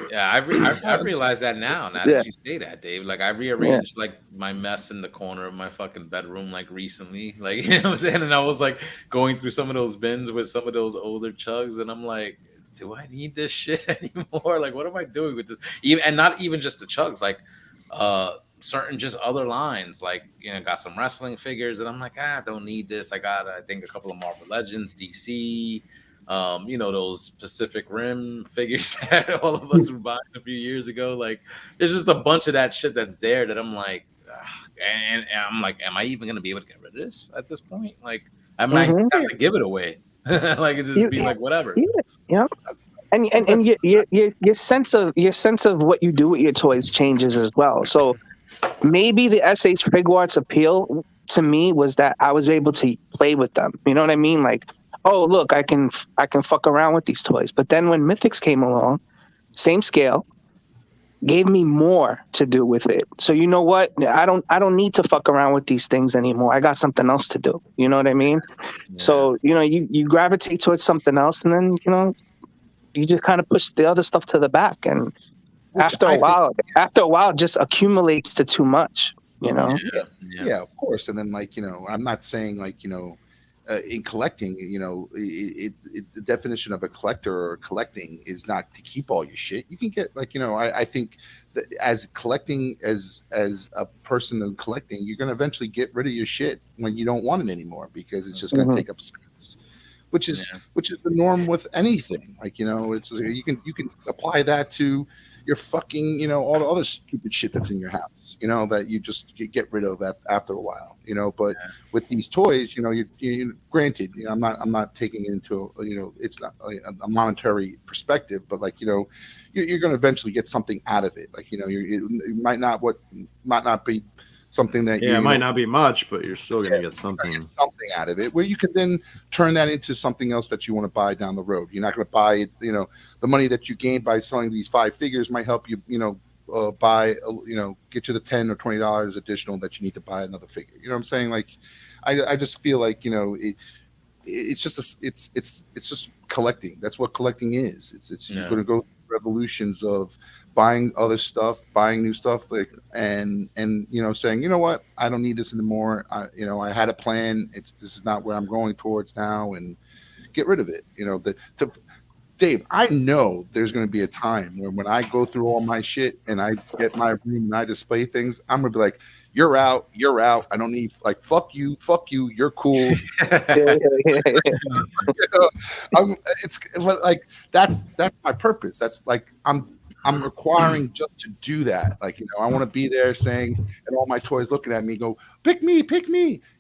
A: Yeah, I realize that now that you say that, Dave. Like, I rearranged like my mess in the corner of my fucking bedroom like recently. Like, you know what I'm saying? And I was like going through some of those bins with some of those older chugs, and I'm like, do I need this shit anymore? Like, what am I doing with this? And not even just the chugs, like certain just other lines, like, you know, got some wrestling figures, and I'm like, I don't need this. I got, I think, a couple of Marvel Legends, DC. You know, those Pacific Rim figures that all of us were buying a few years ago. Like, there's just a bunch of that shit that's there that I'm like, and I'm like, am I even gonna be able to get rid of this at this point? Like, I might
B: Mhm.
A: have to give it away. Like it just be like whatever.
B: Yeah, yeah. And
C: That's
B: your sense of what you do with your toys changes as well. So maybe the SH Figuarts appeal to me was that I was able to play with them. You know what I mean? Like, oh look, I can fuck around with these toys. But then when Mythics came along, same scale, gave me more to do with it. So you know what? I don't need to fuck around with these things anymore. I got something else to do. You know what I mean?
A: Yeah.
B: So, you gravitate towards something else, and then, you just kind of push the other stuff to the back. And after a while, it just accumulates to too much,
A: Yeah.
C: Yeah, of course. And then, like, I'm not saying, like, in collecting, the definition of a collector or collecting is not to keep all your shit. You can get, like, I think that as collecting, as a person in collecting, you're going to eventually get rid of your shit when you don't want it anymore because it's just going to take up space. Which is the norm with anything. Like, it's you can apply that to your fucking, all the other stupid shit that's in your house, that you just get rid of after a while, but with these toys, you granted, I'm not taking it into, it's not a monetary perspective, but like, you're going to eventually get something out of it. Like, it might not be something that
F: it might not be much, but you're still going to get something
C: out of it, where you could then turn that into something else that you want to buy down the road. You're not going to buy it, the money that you gain by selling these 5 figures might help you, buy, get you the $10 or $20 additional that you need to buy another figure. You know what I'm saying? Like, I just feel like, it's just collecting. That's what collecting is. It's you're going to go through revolutions of buying other stuff, buying new stuff, like, and saying, you know what, I don't need this anymore. I had a plan. This is not where I'm going towards now, and get rid of it. Dave, I know there's going to be a time when I go through all my shit and I get my room and I display things, I'm going to be like, you're out. I don't need, like, fuck you, you're cool. But like that's my purpose. That's like I'm requiring just to do that. Like, I want to be there saying, and all my toys looking at me go, pick me.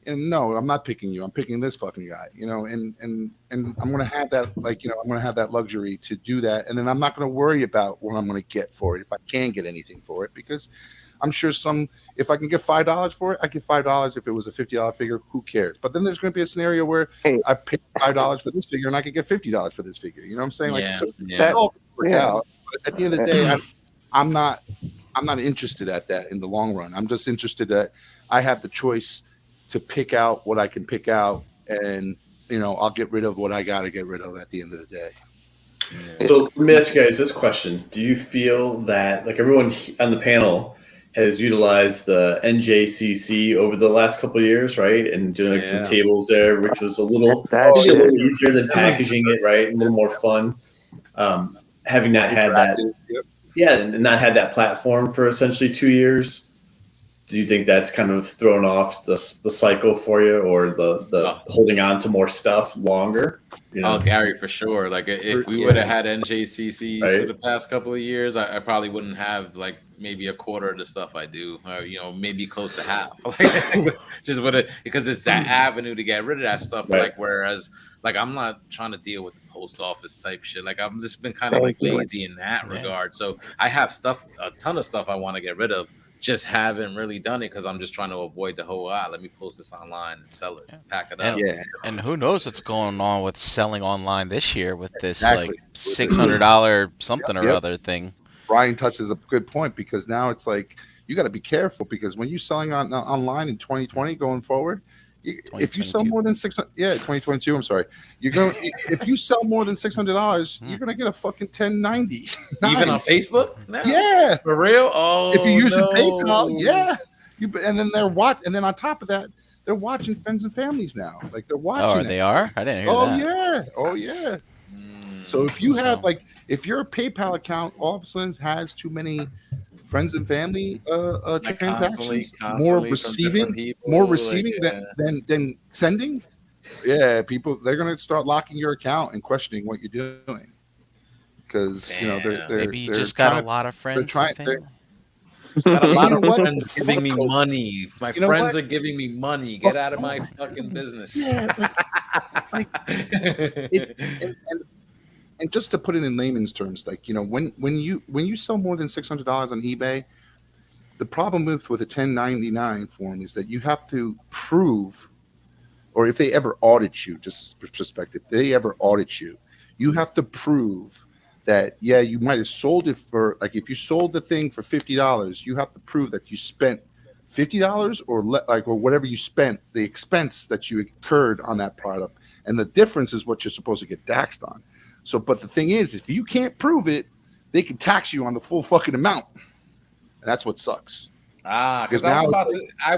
C: And no, I'm not picking you. I'm picking this fucking guy, and I'm going to have that, like, I'm going to have that luxury to do that. And then I'm not going to worry about what I'm going to get for it, if I can get anything for it, because I'm sure if I can get $5 for it, I get $5. If it was a $50 figure, who cares? But then there's going to be a scenario where I pay $5 for this figure and I could get $50 for this figure. You know what I'm saying? Like, it's all work out. But at the end of the day, I'm not interested at that in the long run. I'm just interested that I have the choice to pick out what I can pick out, and I'll get rid of what I got to get rid of at the end of the day.
E: So let me ask you guys this question: do you feel that, like, everyone on the panel has utilized the NJCC over the last couple of years, right? And doing some tables there, which was a little easier than packaging it, right? A little more fun. Having not had that, and not had that platform for essentially 2 years. Do you think that's kind of thrown off the cycle for you, or the holding on to more stuff longer?
A: Oh, Gary, for sure. Like, if we would have had NJCCs for the past couple of years, I probably wouldn't have, like, maybe a quarter of the stuff I do, maybe close to half. Like, just because it's that avenue to get rid of that stuff.
E: Right.
A: Like, whereas, like, I'm not trying to deal with the post office type shit. Like, I've just been kind of like lazy in that regard. So I have a ton of stuff I want to get rid of. Just haven't really done it because I'm just trying to avoid the whole, let me post this online and sell it, pack it up.
D: And who knows what's going on with selling online this year with this like $600 something or other thing.
C: Brian touches a good point, because now it's like you got to be careful, because when you're selling online in 2020 going forward, if you sell more than 2022, I'm sorry, you're going if you sell more than $600, you're gonna get a fucking 1090.
A: Even on Facebook? No.
C: Yeah,
A: for real. Oh,
C: if you're using PayPal, and then and then on top of that, they're watching friends and families now. Like, they're watching.
D: They are? I didn't hear that.
C: Oh yeah. So if you have, like, if your PayPal account all of a sudden has too many friends and family transactions, more receiving than sending, people, they're going to start locking your account and questioning what you're doing, because they're
D: maybe you just got a lot of friends.
A: Got a lot
C: You
A: of
C: know what?
A: friends giving me
C: Fuck.
A: money. My
C: You know
A: friends
C: what?
A: are giving me money. Get out of my fucking business.
C: Yeah, like it, and just to put it in layman's terms, like, you know, when you sell more than $600 on eBay, the problem with a 1099 form is that you have to prove, or if they ever audit you, just perspective, if they ever audit you, you have to prove that, yeah, you might have sold it for, like, if you sold the thing for $50, you have to prove that you spent $50 or or whatever you spent, the expense that you incurred on that product, and the difference is what you're supposed to get taxed on. So, but the thing is, if you can't prove it, they can tax you on the full fucking amount, and that's what sucks.
A: Because I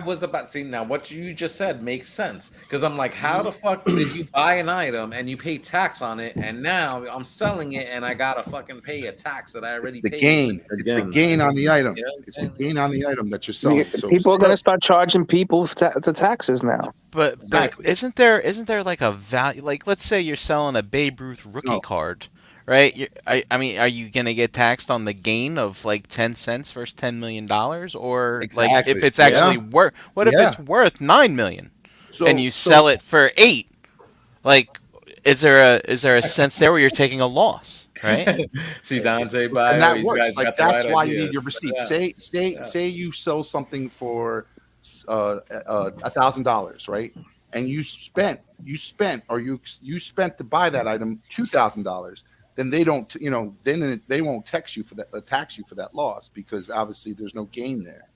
A: was about to say, now what you just said makes sense. Because I'm like, how the fuck did you buy an item and you pay tax on it, and now I'm selling it and I gotta fucking pay a tax that I already
C: It's the
A: paid?
C: gain. It's the gain on the item.
A: You know what I'm
C: It's the
A: saying?
C: gain on the item that you're selling. So
B: People are going to start charging people the taxes now.
D: But
C: Exactly.
D: isn't there like a value? Like, let's say you're selling a Babe Ruth rookie
C: No.
D: card, right? I mean, are you gonna get taxed on the gain of like 10 cents versus $10 million, or like
C: Exactly.
D: if it's actually worth? What if
C: Yeah.
D: it's worth $9 million
C: So
D: and you sell it for $8? Like, is there a sense there where you're taking a loss, right?
A: See Dante by
C: and that
A: these
C: works.
A: guys
C: Like,
A: got the
C: that's
A: right
C: why you
A: idea.
C: need your receipt.
A: Yeah.
C: Say you sell something for $1,000, right? And you spent to buy that item $2,000. Then they don't, then they won't tax you for that loss, because obviously there's no gain there.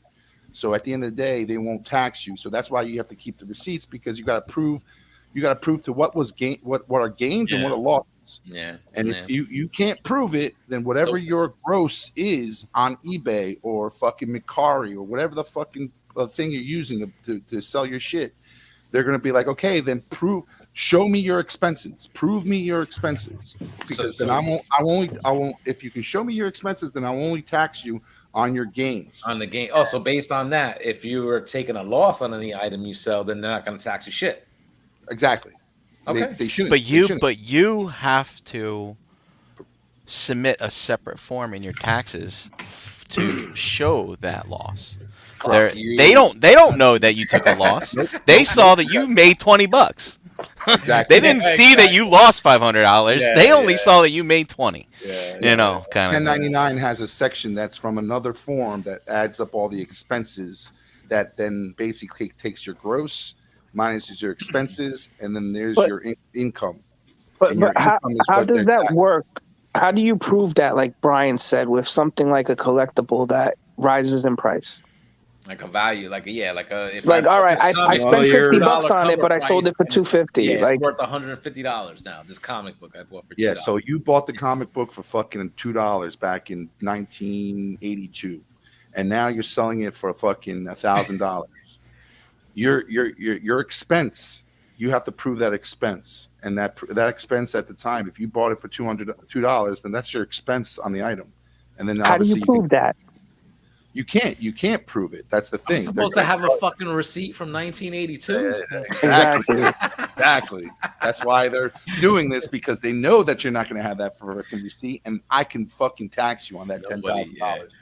C: So at the end of the day, they won't tax you. So that's why you have to keep the receipts, because you got to prove to what was gain, what are gains and what are losses.
A: Yeah.
C: And if you can't prove it, then whatever your gross is on eBay or fucking Mercari or whatever the fucking thing you're using to sell your shit, they're going to be like, okay, then show me your expenses. Prove me your expenses, because then I won't. If you can show me your expenses, then I'll only tax you on your gains.
A: On the gain. Oh, so based on that, if you were taking a loss on any item you sell, then they're not going to tax you shit.
C: Exactly.
A: Okay.
C: They shouldn't.
D: But you have to submit a separate form in your taxes to show that loss. They don't know that you took a loss. They saw that you made $20.
C: Exactly.
D: They didn't see that you lost $500. They only saw that you made 20. Kind of.
C: 1099 has a section that's from another form that adds up all the expenses, that then basically takes your gross minus your expenses, and then there's your income.
B: But how does that work? How do you prove that, like Brian said, with something like a collectible that rises in price?
A: Like a value, all right,
B: I spent $50 on it, but I sold it for $250.
A: Yeah, it's worth $150 now. This comic book I bought for $2.
C: Yeah, so you bought the comic book for fucking $2 back in 1982, and now you're selling it for fucking $1,000. Your expense, you have to prove that expense, and that expense at the time, if you bought it for $2, then that's your expense on the item. And then
B: how do you prove that?
C: You can't prove it. That's the thing.
A: I'm supposed to have a fucking receipt from 1982.
C: Exactly. That's why they're doing this, because they know that you're not going to have that for a receipt, and I can fucking tax you on that $10,000.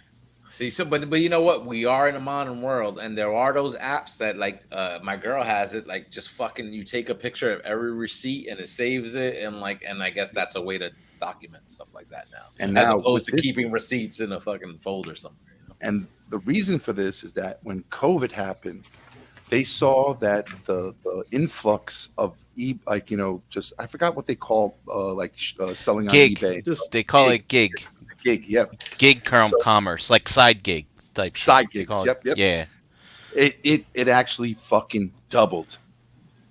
A: See, but you know what? We are in a modern world, and there are those apps that, like, my girl has it, like, just fucking, you take a picture of every receipt and it saves it, and I guess that's a way to document stuff like that now. And as opposed to keeping receipts in a fucking folder somewhere.
C: And the reason for this is that when COVID happened, they saw that the influx of I forgot what they call selling
D: gig.
C: on eBay.
D: They call it gig.
C: Gig, yep.
D: Gig commerce, like side gig type.
C: Side gigs, yep.
D: Yeah.
C: It actually fucking doubled,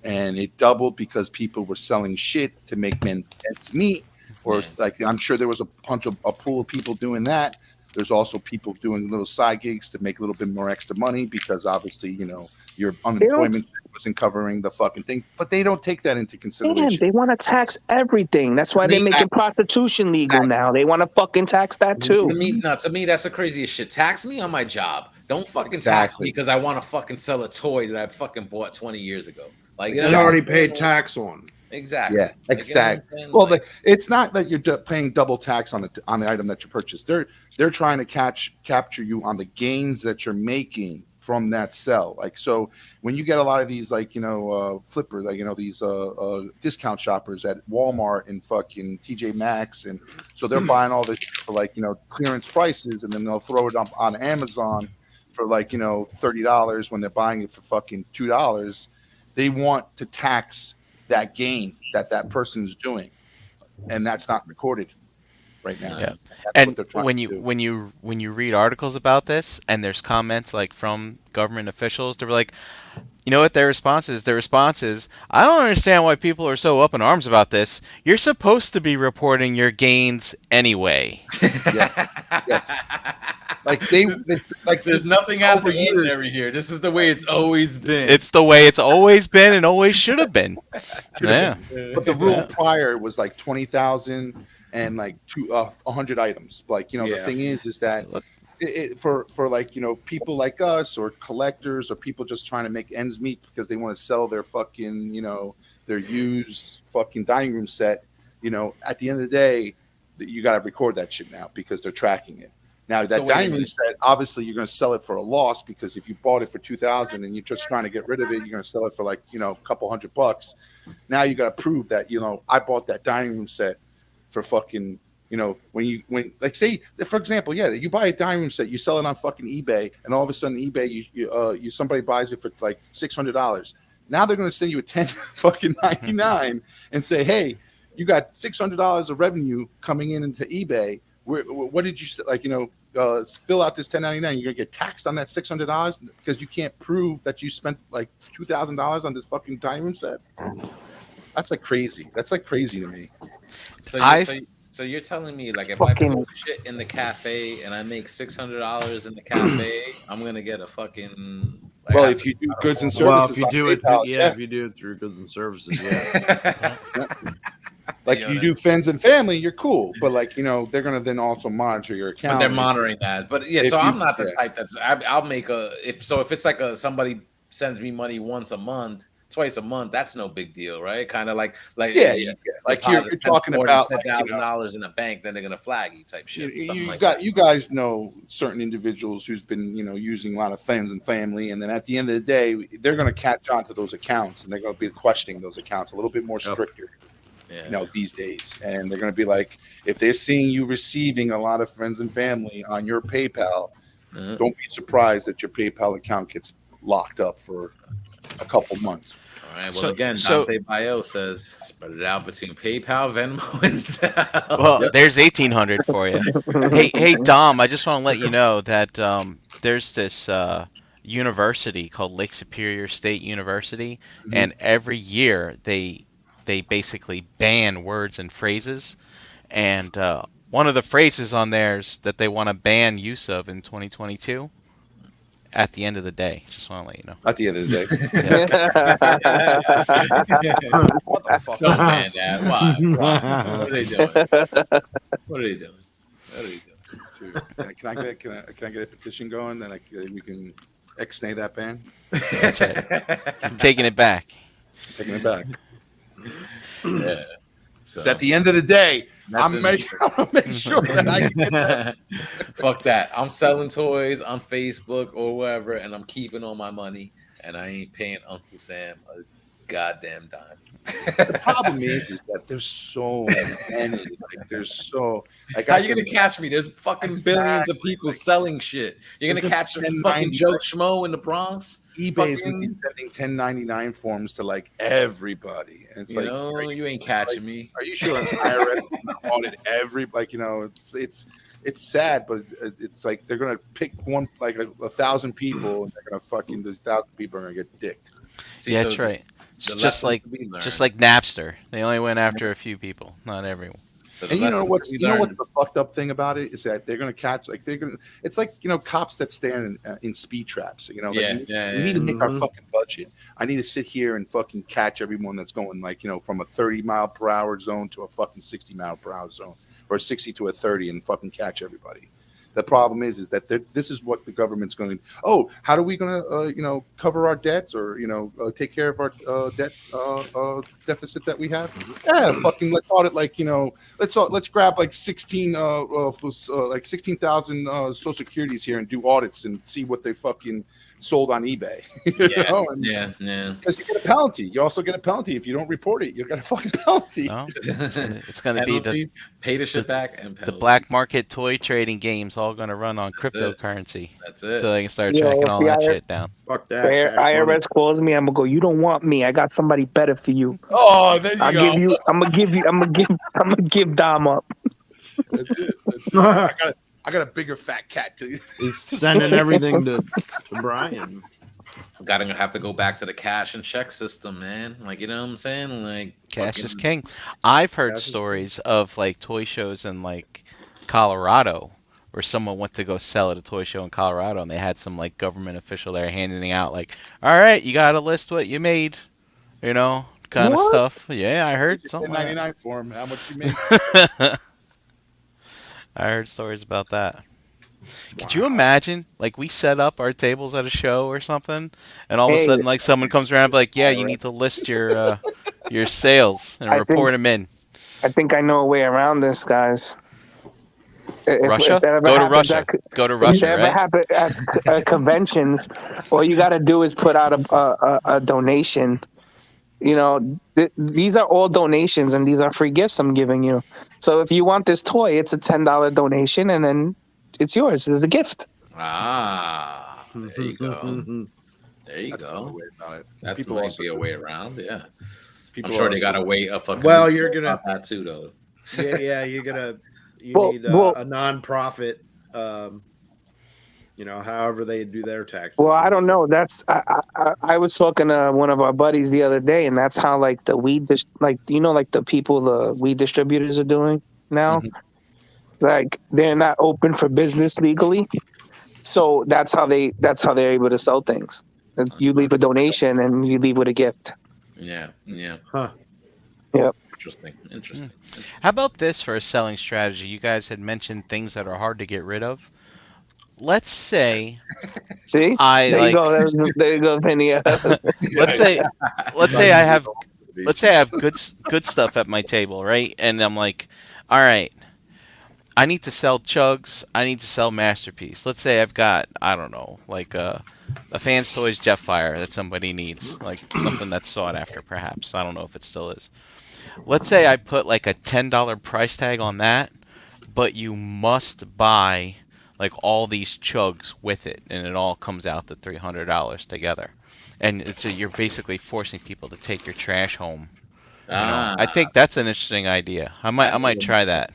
C: and it doubled because people were selling shit to make ends meet, or like I'm sure there was a pool of people doing that. There's also people doing little side gigs to make a little bit more extra money, because obviously, your unemployment wasn't covering the fucking thing. But they don't take that into consideration.
B: They want to tax everything. That's why they're making prostitution legal now. They want to fucking tax that too.
A: To me, that's the craziest shit. Tax me on my job. Don't fucking tax me because I want to fucking sell a toy that I fucking bought 20 years ago. Like,
F: it's already paid tax on.
A: Exactly.
C: Yeah, exactly. Well, it's not that you're paying double tax on the item that you purchased. They're trying to capture you on the gains that you're making from that sell. Like, so when you get a lot of these, like, flippers, like, these discount shoppers at Walmart and fucking TJ Maxx, and so they're buying all this for, like, clearance prices, and then they'll throw it up on Amazon for, like, $30 when they're buying it for fucking $2. They want to tax that gain that person's doing, and that's not recorded right now.
D: Yeah.
C: That's
D: And when you read articles about this, and there's comments like from government officials, they're like, you know what their response is? Their response is, I don't understand why people are so up in arms about this. You're supposed to be reporting your gains anyway.
C: Yes. Like
A: there's nothing out of the ordinary here. This is the way it's always been.
D: It's the way it's always been and always should have been. Yeah.
C: But the rule prior was like 20,000 and like 100 items. Like, the thing is that for like, people like us or collectors or people just trying to make ends meet because they want to sell their fucking, their used fucking dining room set, at the end of the day, you got to record that shit now because they're tracking it. Now that dining room set, obviously you're going to sell it for a loss because if you bought it for $2,000 and you're just trying to get rid of it, you're going to sell it for like, a couple $100. Now you got to prove that, I bought that dining room set for fucking, when like say, for example, you buy a dining room set, you sell it on fucking eBay, and all of a sudden eBay, you somebody buys it for like $600. Now they're going to send you a $10.99 and say, hey, you got $600 of revenue coming into eBay. What did you say? Like, fill out this $10.99. You're gonna get taxed on that $600 because you can't prove that you spent like $2,000 on this fucking dining room set. That's like crazy. That's like crazy to me.
A: So you're telling me, like, if I put shit in the cafe and I make $600 in the cafe, I'm gonna get a fucking.
C: Well, if you do goods and services,
F: well, if you do
C: PayPal,
F: if you do it through goods and services, yeah.
C: Like, you do friends and family, you're cool, but like, they're gonna then also monitor your account.
A: But they're monitoring that. But yeah, so I'm not the type that's. I'll make if it's like somebody sends me money once a month, twice a month, that's no big deal, right? Kind of like
C: like you're talking about
A: $10,000 in a bank, then they're gonna flag you type shit.
C: You guys know certain individuals who's been using a lot of friends and family, and then at the end of the day, they're gonna catch on to those accounts, and they're gonna be questioning those accounts a little bit more stricter. These days, and they're going to be like, if they're seeing you receiving a lot of friends and family on your PayPal, don't be surprised that your PayPal account gets locked up for a couple months.
A: All right. Well, Dante Bio says spread it out between PayPal, Venmo, and Zelle.
D: Well, there's 1,800 for you. Hey, Dom, I just want to let you know that there's this university called Lake Superior State University, and every year they basically ban words and phrases, and one of the phrases on theirs that they want to ban use of in 2022. At the end of the day, just want to let you know.
C: At the end of the
A: day, what the fuck? Don't ban that. Why? What are they doing? What are they doing?
C: Can I get a petition going? Then we can ex-nay that ban.
D: That's right. I'm taking it back.
C: Taking it back.
A: Yeah.
C: So at the end of the day, I'm gonna make sure that I get that.
A: Fuck that. I'm selling toys on Facebook or wherever, and I'm keeping all my money, and I ain't paying Uncle Sam a goddamn dime.
C: The problem is that there's so many. Like, there's so
A: how you gonna catch me? There's fucking billions of people selling shit. You're gonna catch a fucking Joe Schmo in the Bronx?
C: eBay is gonna be sending 1099 forms to like everybody. And it's
A: you ain't catching me.
C: Are you sure IRS audit it's sad, but it's like they're gonna pick one like 1,000 people, and they're gonna fucking those 1,000 people are gonna get dicked.
D: Yeah, that's right. Just like Napster, they only went after a few people, not everyone.
C: So and what's the fucked up thing about it is that they're gonna catch it's like cops that stand in speed traps. We need to make our fucking budget. I need to sit here and fucking catch everyone that's going from a 30 mile per hour zone to a fucking 60 mile per hour zone, or a 60 to a 30, and fucking catch everybody. The problem is that this is what the government's going to. Oh, how are we going to cover our debts or take care of our debt deficit that we have? Yeah, fucking let's audit let's grab like 16,000 Social Securities here and do audits and see what they fucking sold on eBay.
A: Yeah.
C: Because you get a penalty. You also get a penalty if you don't report it. You got a fucking penalty.
D: No, it's going to be
A: pay the shit back and
D: the black market toy trading games all going to run on cryptocurrency.
A: That's it.
D: So they can start tracking all that shit down.
F: Fuck that.
B: IRS calls me. I'm gonna go. You don't want me. I got somebody better for you.
C: Oh, there you go.
B: I'm gonna give Dom up.
C: That's it. I got a bigger fat cat to.
F: He's sending everything to Brian.
A: Gotta have to go back to the cash and check system, man. Like, you know what I'm saying? Like,
D: Cash is king. I've heard stories of like toy shows in like Colorado where someone went to go sell at a toy show in Colorado and they had some like government official there handing out like, all right, you got to list what you made, kind of stuff. Yeah, I heard something.
C: 99 for him. How much you made?
D: I heard stories about that. Could you imagine, like, we set up our tables at a show or something, and all of a sudden, like, someone comes around and be like, yeah, you need to list your sales and report them in.
B: I think I know a way around this, guys.
D: Russia? Go to Russia. Go to Russia,
B: If it ever
D: right?
B: happen at conventions, all you got to do is put out a donation. These are all donations, and these are free gifts I'm giving you. So if you want this toy, it's a $10 donation, and then it's yours as a gift.
A: Ah, there you go. There you
C: That's
A: go. That's
C: People
A: might
C: also
A: be a
C: do
A: way
C: that.
A: around. Yeah,
C: People
A: I'm sure
C: are
A: they got to
C: also-
A: wait a fucking.
F: Well, you're gonna-
A: about that too, though.
F: Yeah, you
B: Well,
F: need
B: well-
F: a non-profit. However they do their taxes.
B: Well, I don't know. I was talking to one of our buddies the other day, and that's how like the weed, like the people the weed distributors are doing now. Like they're not open for business legally, so that's how they're able to sell things. You leave a donation and you leave with a gift.
A: Yeah.
F: Huh.
B: Yep.
A: Interesting.
D: How about this for a selling strategy? You guys had mentioned things that are hard to get rid of. Let's say
B: See,
D: I
B: there
D: like.
B: you go. There you go, Penny.
D: Let's say I have good stuff at my table, right? And I'm like, all right, I need to sell Chugs. I need to sell Masterpiece. Let's say I've got, I don't know, like a Fans Toys Jetfire that somebody needs, like something that's sought after, perhaps. I don't know if it still is. Let's say I put like a $10 price tag on that, but you must buy like all these Chugs with it, and it all comes out to $300 together. And so you're basically forcing people to take your trash home. I think that's an interesting idea. I might try that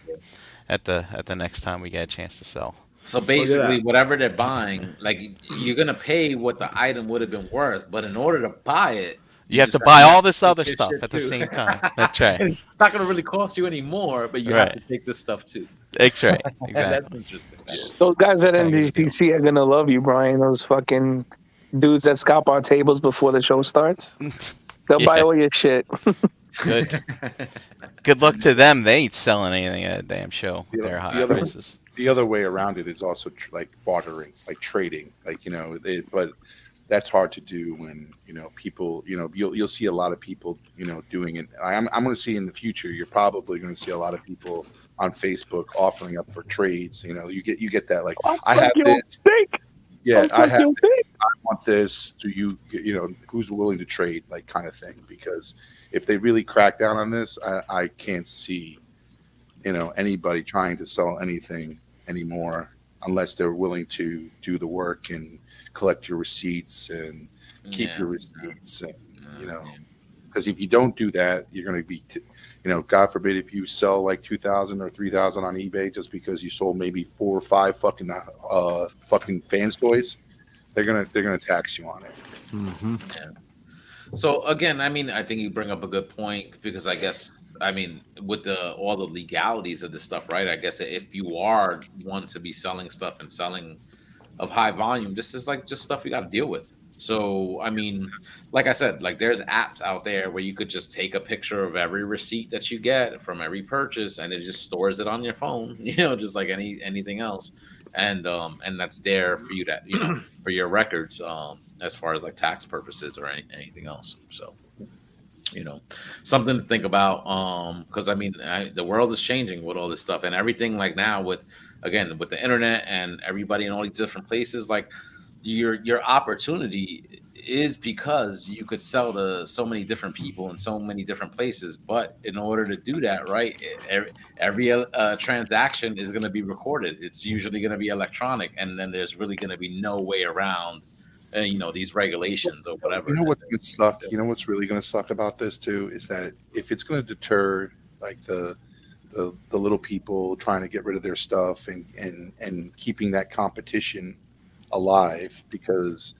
D: at the next time we get a chance to sell.
A: So basically, whatever they're buying, like you're gonna pay what the item would have been worth, but in order to buy it,
D: You have to
A: just
D: buy
A: gotta
D: all this
A: take
D: other
A: this
D: stuff
A: shit
D: at the
A: too.
D: same time. That's right.
A: It's not gonna really cost you any more, but you have to take this stuff too.
D: That's right.
A: That's
D: Exactly.
A: interesting.
B: Those guys at NBCC are gonna love you, Brian. Those fucking dudes that scalp our tables before the show starts. They'll buy all your shit.
D: Good. Good luck to them. They ain't selling anything at a damn show. They're high prices.
C: The other way around it is also like bartering, like trading, but that's hard to do when people you'll see a lot of people doing it. I'm going to see in the future. You're probably going to see a lot of people on Facebook offering up for trades. You get that like I have this. Yeah, I want this. Do you who's willing to trade, like kind of thing? Because if they really crack down on this, I can't see anybody trying to sell anything anymore unless they're willing to do the work and collect your receipts and keep your receipts, and because if you don't do that, you're going to be God forbid if you sell like 2,000 or 3,000 on eBay just because you sold maybe 4 or 5 fucking Fans Toys, they're gonna tax you on it.
F: Mm-hmm.
A: Yeah. So again, I mean, I think you bring up a good point because I guess, I mean, with all the legalities of this stuff, right? I guess if you are one to be selling stuff and selling of high volume, this is like just stuff you got to deal with. So, I mean, like I said, like there's apps out there where you could just take a picture of every receipt that you get from every purchase and it just stores it on your phone, just like anything else. and that's there for you to for your records, as far as like tax purposes or anything else. So something to think about, because I mean the world is changing with all this stuff and everything, like now with the internet and everybody in all these different places, like your opportunity is because you could sell to so many different people in so many different places. But in order to do that, right, every transaction is going to be recorded. It's usually going to be electronic, and then there's really going to be no way around these regulations or whatever.
C: You know what's going to suck? You know what's really going to suck about this too is that if it's going to deter like the little people trying to get rid of their stuff and keeping that competition alive, because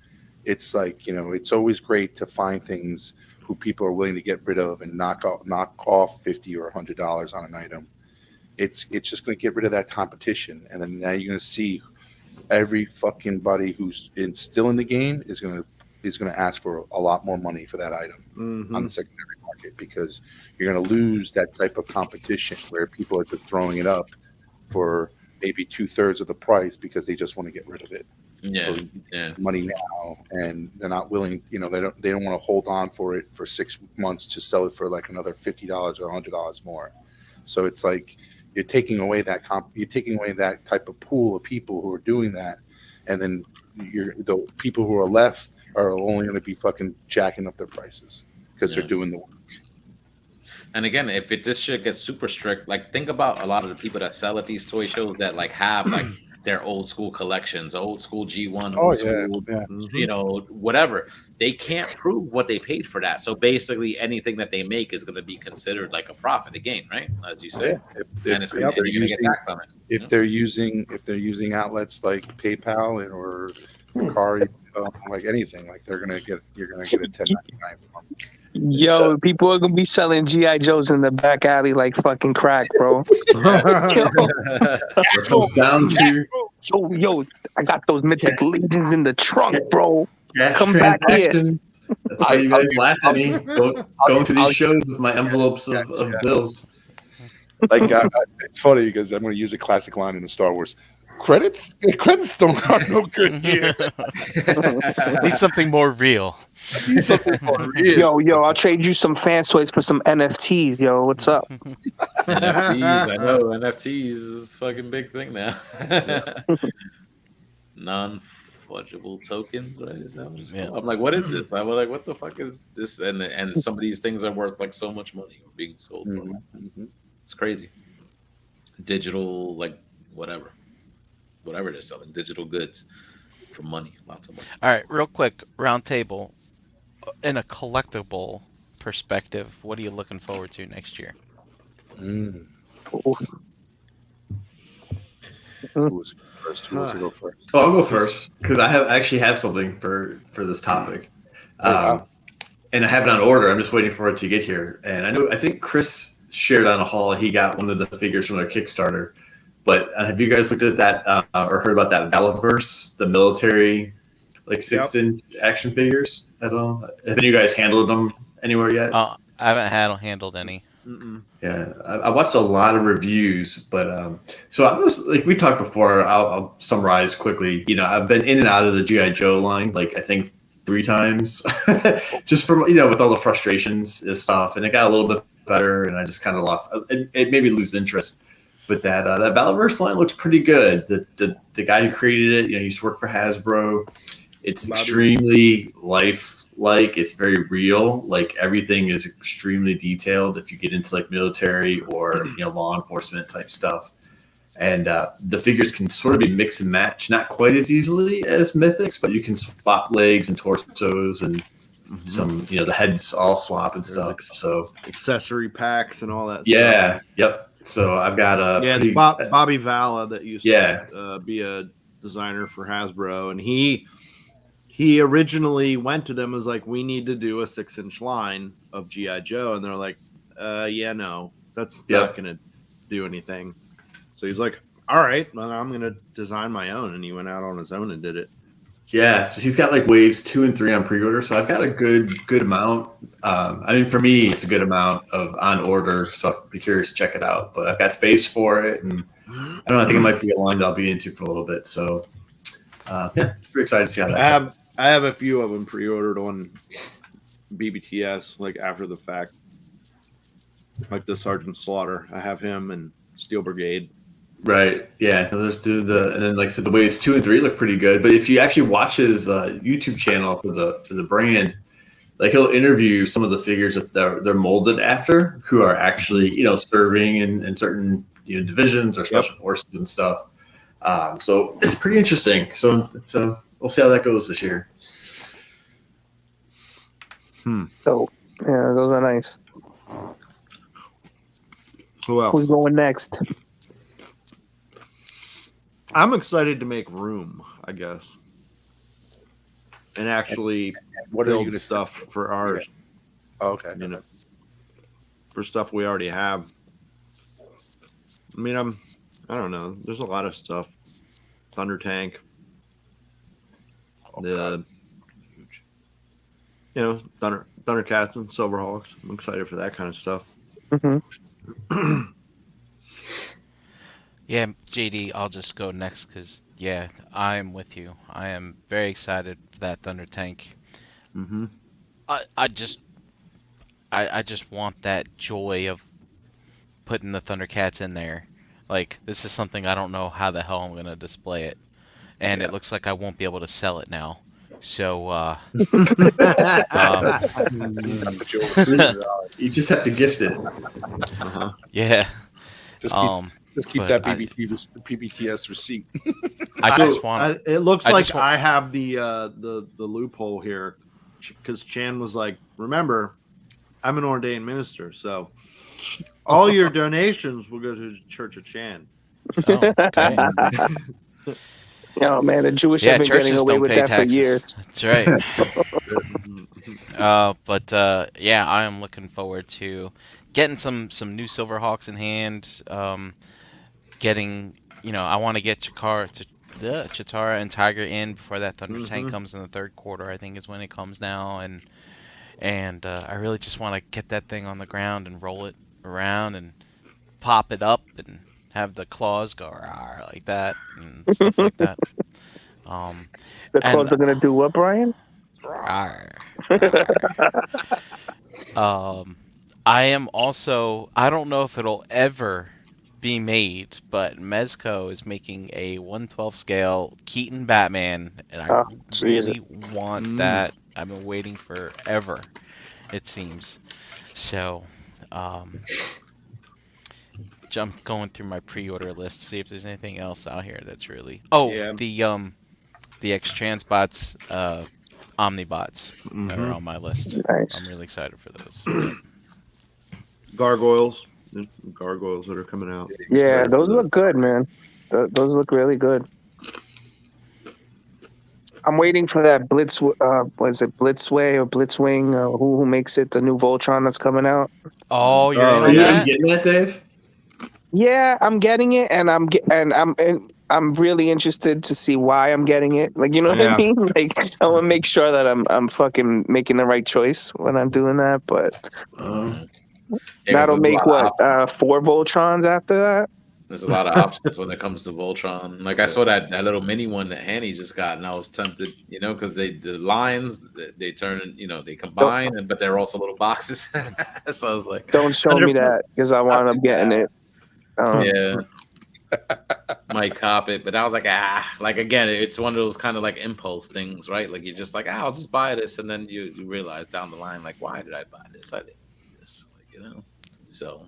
C: it's like, it's always great to find things who people are willing to get rid of and knock off $50 or $100 on an item. It's just going to get rid of that competition, and then now you're going to see every fucking buddy who's still in the game is going to ask for a lot more money for that item on the secondary market, because you're going to lose that type of competition where people are just throwing it up for maybe 2/3 of the price because they just want to get rid of it. Money now, and they're not willing. They don't want to hold on for it for 6 months to sell it for like another $50 or $100 more. So it's like you're taking away that type of pool of people who are doing that, and then the people who are left are only going to be fucking jacking up their prices because they're doing the work.
A: And again, if this shit gets super strict, like think about a lot of the people that sell at these toy shows that like have like their old school collections, old school G1, whatever. They can't prove what they paid for that. So basically anything that they make is going to be considered like a profit again, right? As you say. And it's going to get taxed on it.
C: If they're using outlets like PayPal or Mercari, like anything, like you're going to get a 1099 from them.
B: Yo, people are gonna be selling GI Joes in the back alley like fucking crack, bro. Yo, I got those Mythic Legions in the trunk, bro. Come back here.
E: That's why you guys laugh at me. Going to these shows with my envelopes of bills.
C: Like it's funny because I'm going to use a classic line in the Star Wars. Credits don't are no good here.
D: Need something more real.
B: Yo, I'll trade you some fan toys for some NFTs. Yo, what's up?
A: NFTs, I know NFTs is a fucking big thing now. Non-fungible tokens, right? Is that what it's called? I'm like, what is this? I'm like, what the fuck is this? And some of these things are worth like so much money being sold. It's crazy. Digital, like whatever they're selling, digital goods for money, lots of money.
D: All right, real quick, round table. In a collectible perspective, what are you looking forward to next year?
C: Who wants to go first?
E: I'll go first because I actually have something for this topic, and I have it on order. I'm just waiting for it to get here. And I think Chris shared on a haul. He got one of the figures from their Kickstarter. But have you guys looked at that or heard about that Valaverse, the military, like 6-inch action figures at all? Have any of you guys handled them anywhere yet?
D: I haven't handled any.
E: Yeah, I watched a lot of reviews, but so I was like we talked before. I'll summarize quickly. I've been in and out of the GI Joe line, like I think 3 times, just from with all the frustrations and stuff, and it got a little bit better, and I just kind of lost. It made me lose interest. But that Valaverse line looks pretty good. The guy who created it, he used to work for Hasbro. It's extremely lifelike. It's very real. Like everything is extremely detailed. If you get into like military or law enforcement type stuff, and the figures can sort of be mix and match, not quite as easily as Mythics, but you can swap legs and torsos and some the heads all swap and stuff. So
F: accessory packs and all that.
E: Yeah. Stuff. Yep. So I've got
F: it's Bobby Valla that used to be a designer for Hasbro, and he originally went to them and was like, we need to do a 6-inch line of GI Joe, and they're like, no, that's not gonna do anything. So he's like, all right, well, I'm gonna design my own, and he went out on his own and did it.
E: Yeah, so he's got like waves 2 and 3 on pre-order, so I've got a good amount. I mean, for me, it's a good amount of on order, so I'll be curious to check it out. But I've got space for it, and I don't know. I think it might be a line that I'll be into for a little bit. So yeah, pretty excited to see how that.
F: I have a few of them pre-ordered on BBTS, like after the fact, like the Sergeant Slaughter. I have him and Steel Brigade.
E: Right. Yeah. Let's do and then like I said, the waves 2 and 3 look pretty good. But if you actually watch his YouTube channel for the brand, like he'll interview some of the figures that they're molded after, who are actually serving in certain divisions or special forces and stuff. So it's pretty interesting. So it's we'll see how that goes this year.
B: So yeah, those are nice.
F: Who else?
B: Who's going next?
F: I'm excited to make room, I guess, and actually
C: What are you
F: build
C: gonna
F: stuff for ours.
C: Oh, okay.
F: For stuff we already have. I mean, I don't know. There's a lot of stuff. Thunder Tank. Thundercats and Silverhawks. I'm excited for that kind of stuff.
B: Mm-hmm.
D: Yeah, JD, I'll just go next because, yeah, I'm with you. I am very excited for that Thunder Tank.
F: Mm-hmm.
D: I just want that joy of putting the Thundercats in there. Like, this is something I don't know how the hell I'm going to display it. And it looks like I won't be able to sell it now. So,
E: You just have to gift it.
D: yeah.
C: Just keep that PBTS receipt.
D: I just want.
F: It looks like I have the loophole here, because Chan was like, "Remember, I'm an ordained minister, so all your donations will go to the Church of Chan."
D: Oh, okay.
B: Oh man, the Jewish have been getting away with that for years.
D: That's right. Yeah, I am looking forward to getting some new Silverhawks in hand. Getting, I want to get Chitara and Tiger in before that Thunder Tank comes in the third quarter. I think is when it comes now, and I really just want to get that thing on the ground and roll it around and pop it up and have the claws go like that and stuff like that.
B: The claws are gonna do what, Brian?
D: I am also. I don't know if it'll ever be made, but Mezco is making a 1/12 scale Keaton Batman, and I really want that. I've been waiting forever, it seems. So, jump going through my pre-order list to see if there's anything else out here that's really. The X-Transbots, Omnibots are on my list.
B: Nice.
D: I'm really excited for those.
F: Gargoyles that are coming out.
B: Yeah, those look good, man. Those look really good. I'm waiting for that Blitz. Was it Blitzway or Blitzwing? Who makes it? The new Voltron that's coming out.
D: Oh, you're in on that?
E: You getting that, Dave?
B: Yeah, I'm getting it, and I'm really interested to see why I'm getting it. Like, you know what I mean? Like, I want to make sure that I'm fucking making the right choice when I'm doing that. But that'll make 4 Voltrons after that.
A: There's a lot of options when it comes to Voltron. Like I saw that little mini one that Hanny just got, and I was tempted, because the lines they turn, they combine, but they're also little boxes. So I was like,
B: don't show me that because I wind up getting it.
A: Yeah, might cop it, but I was like, like again, it's one of those kind of like impulse things, right? Like you're just like, I'll just buy this, and then you realize down the line, like, why did I buy this? I didn't need this, So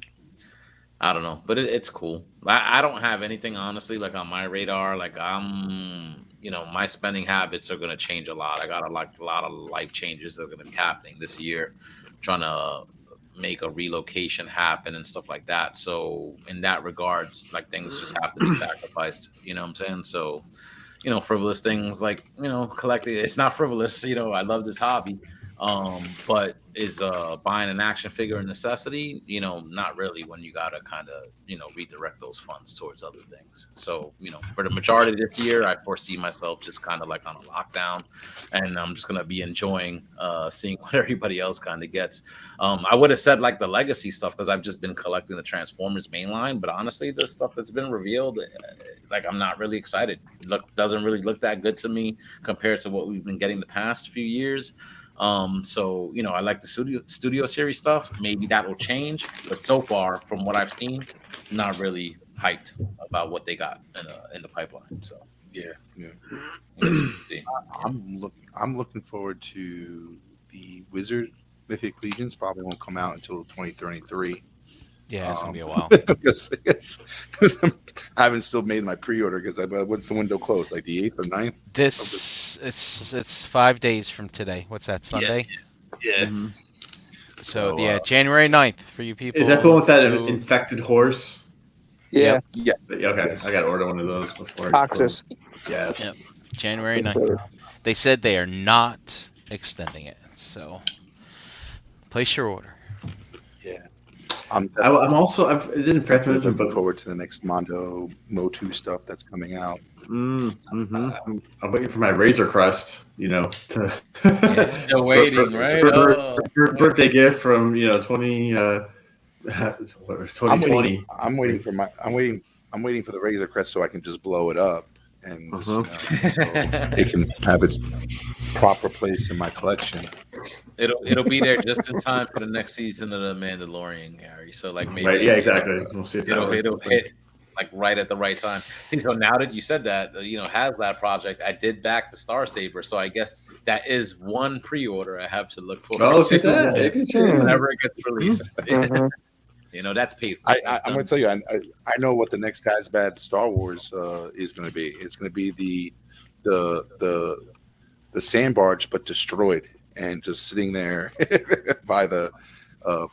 A: I don't know, but it's cool. I don't have anything honestly like on my radar. Like my spending habits are gonna change a lot. I got a lot of life changes that are gonna be happening this year, trying to make a relocation happen and stuff like that. So in that regards, like things just have to be sacrificed. You know what I'm saying? So, frivolous things like collecting. It's not frivolous. I love this hobby, But is buying an action figure a necessity? Not really when you gotta kind of redirect those funds towards other things. So for the majority of this year, I foresee myself just kind of like on a lockdown, and I'm just gonna be enjoying seeing what everybody else kind of gets. I would have said like the legacy stuff because I've just been collecting the Transformers mainline, but honestly, the stuff that's been revealed, like I'm not really excited. Doesn't really look that good to me compared to what we've been getting the past few years. So I like the studio series stuff. Maybe that will change, but so far, from what I've seen, not really hyped about what they got in the pipeline. So
C: yeah.
A: See.
C: I'm looking forward to the Wizard Mythic Legions. Probably won't come out until 2023.
D: Yeah, it's gonna be a while.
C: Because I haven't still made my pre-order because when's the window closed? Like the 8th or 9th?
D: It's 5 days from today. What's that, Sunday?
C: Yeah.
F: Mm-hmm.
D: So January 9th for you people.
E: Is that the one with that infected horse?
B: Yeah.
C: Yeah.
E: Okay,
C: Yes.
E: I gotta order one of those before.
B: Toxis.
E: Yes.
D: Yep. January 9th. They said they are not extending it, so place your order.
C: Yeah. I'm
E: didn't forget to mention,
C: looking
E: but
C: forward to the next Mondo Motu stuff that's coming out.
F: Mm-hmm.
E: I'm waiting for my Razor Crest.
A: Still waiting, right?
E: Birthday gift from 2020.
C: I'm waiting for the Razor Crest so I can just blow it up and so it can have its proper place in my collection.
A: It'll be there just in time for the next season of the Mandalorian, Gary. So like maybe
E: Right, yeah, exactly. We'll see if
A: it'll hit like right at the right time. See, so now that you said that, HasLab project, I did back the Star Saber, so I guess that is one pre-order I have to look for.
E: Oh, look at that!
A: Whenever it gets released,
B: Mm-hmm.
A: that's paid for.
C: I'm going to tell you, I know what the next Hasbad Star Wars is going to be. It's going to be the sand barge, but destroyed and just sitting there by the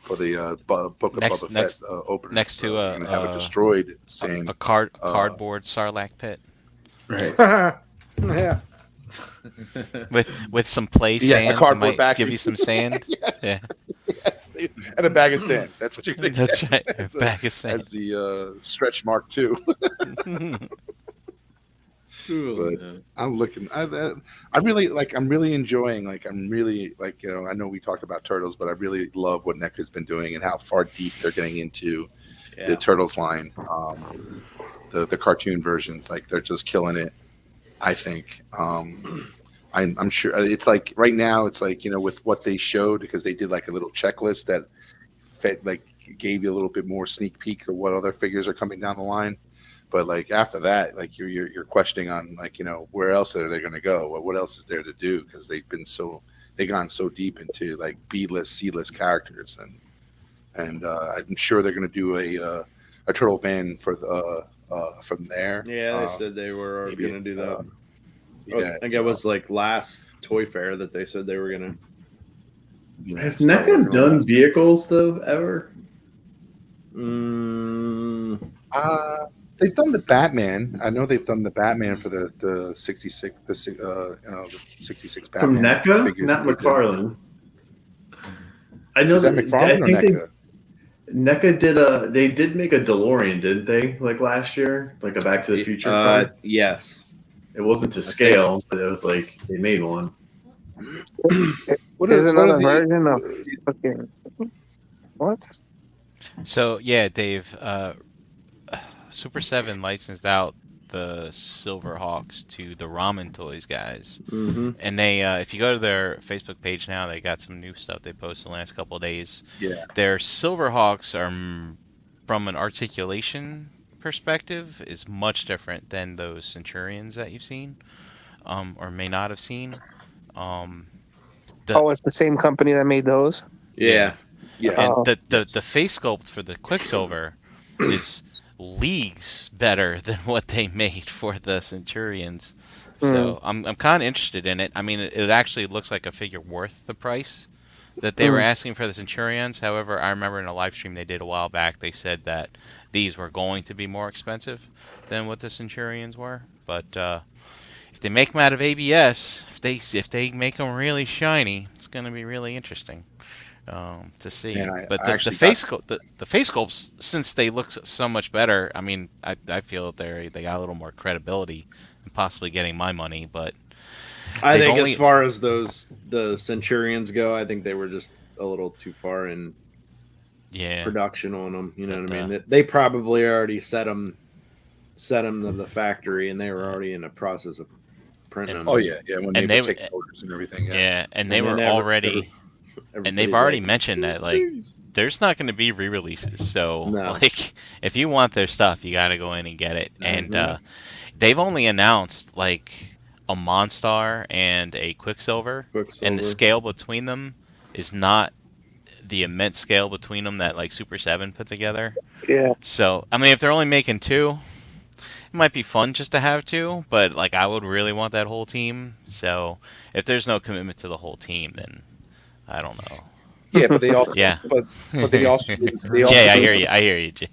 C: for the Book of Boba Fett opener.
D: Next to
C: you're gonna have a destroyed sand
D: a cardboard Sarlacc pit,
E: Right.
C: yeah.
D: with some play sand.
C: A cardboard
D: might
C: back.
D: give you some sand.
C: Yes.
D: Yeah.
C: Yes. And a bag of sand. That's what you're gonna get.
D: That's right. A bag of sand.
C: That's the stretch mark too. But I'm looking. I really like. I'm really enjoying. Like I'm really like. I know we talked about Turtles, but I really love what NECA's been doing and how far deep they're getting into the Turtles line. The cartoon versions, like they're just killing it. I think. I'm sure it's like right now. It's like with what they showed because they did like a little checklist that gave you a little bit more sneak peek of what other figures are coming down the line. But like after that, like you're questioning on like where else are they going to go? What else is there to do? Because they've gone so deep into like B-list, C-list characters, and I'm sure they're going to do a Turtle van for from there.
F: Yeah, they said they were going to do that.
C: Yeah,
F: I think it was like last Toy Fair that they said they were going to.
E: Has NECA done vehicles though ever?
C: They've done the Batman. I know they've done the Batman for the 66 the 66
E: From
C: Batman
E: NECA,
C: figures
E: not
C: that they did.
E: McFarlane. I know
C: Is that McFarlane or NECA?
E: NECA they did make a DeLorean, didn't they? Like last year, like a Back to the Future car.
F: Yes.
E: It wasn't to scale, but it was like they made one.
B: There's another version of fucking what?
D: So yeah, Dave. Super 7 licensed out the Silverhawks to the Ramen Toys guys.
F: Mm-hmm.
D: And they, if you go to their Facebook page now, they got some new stuff they posted the last couple of days.
C: Yeah.
D: Their Silverhawks are, from an articulation perspective, is much different than those Centurions that you've seen, or may not have seen.
B: It's the same company that made those?
F: Yeah.
C: Yeah.
D: And the face sculpt for the Quicksilver is leagues better than what they made for the Centurions. So I'm kind of interested in it. I mean, it actually looks like a figure worth the price that they were asking for the Centurions. However, I remember in a live stream they did a while back, they said that these were going to be more expensive than what the Centurions were. But if they make them out of ABS, they make them really shiny, it's gonna be really interesting to see.
C: Man,
D: But
C: I
D: the
C: actually
D: face the face sculpts, since they look so much better, I mean, I feel they got a little more credibility and possibly getting my money. But
F: I
D: they've
F: think
D: only-
F: as far as the Centurions go, I think they were just a little too far in
D: yeah,
F: production on them. You know
D: But,
F: what I mean? They probably already set them to the factory, and they were already in the process of printing them.
C: Oh yeah, when
D: And
C: they
D: they-
C: would take orders and everything. Yeah.
D: yeah, and they
F: And
D: were
F: then
D: already. And they've
F: everybody's
D: already
F: like,
D: mentioned that, like, there's not going to be re-releases. So,
F: No.
D: like, if you want their stuff, you got to go in and get it. And
F: Mhm.
D: they've only announced, like, a Monstar and a Quicksilver.
F: Quicksilver.
D: And the scale between them is not the immense scale between them that, like, Super 7 put together.
B: Yeah.
D: So, I mean, if they're only making 2, it might be fun just to have 2. But, like, I would really want that whole team. So, if there's no commitment to the whole team, then I don't know.
C: Yeah, but they also.
D: Yeah.
C: But they also.
D: Jay, I hear you, Jay.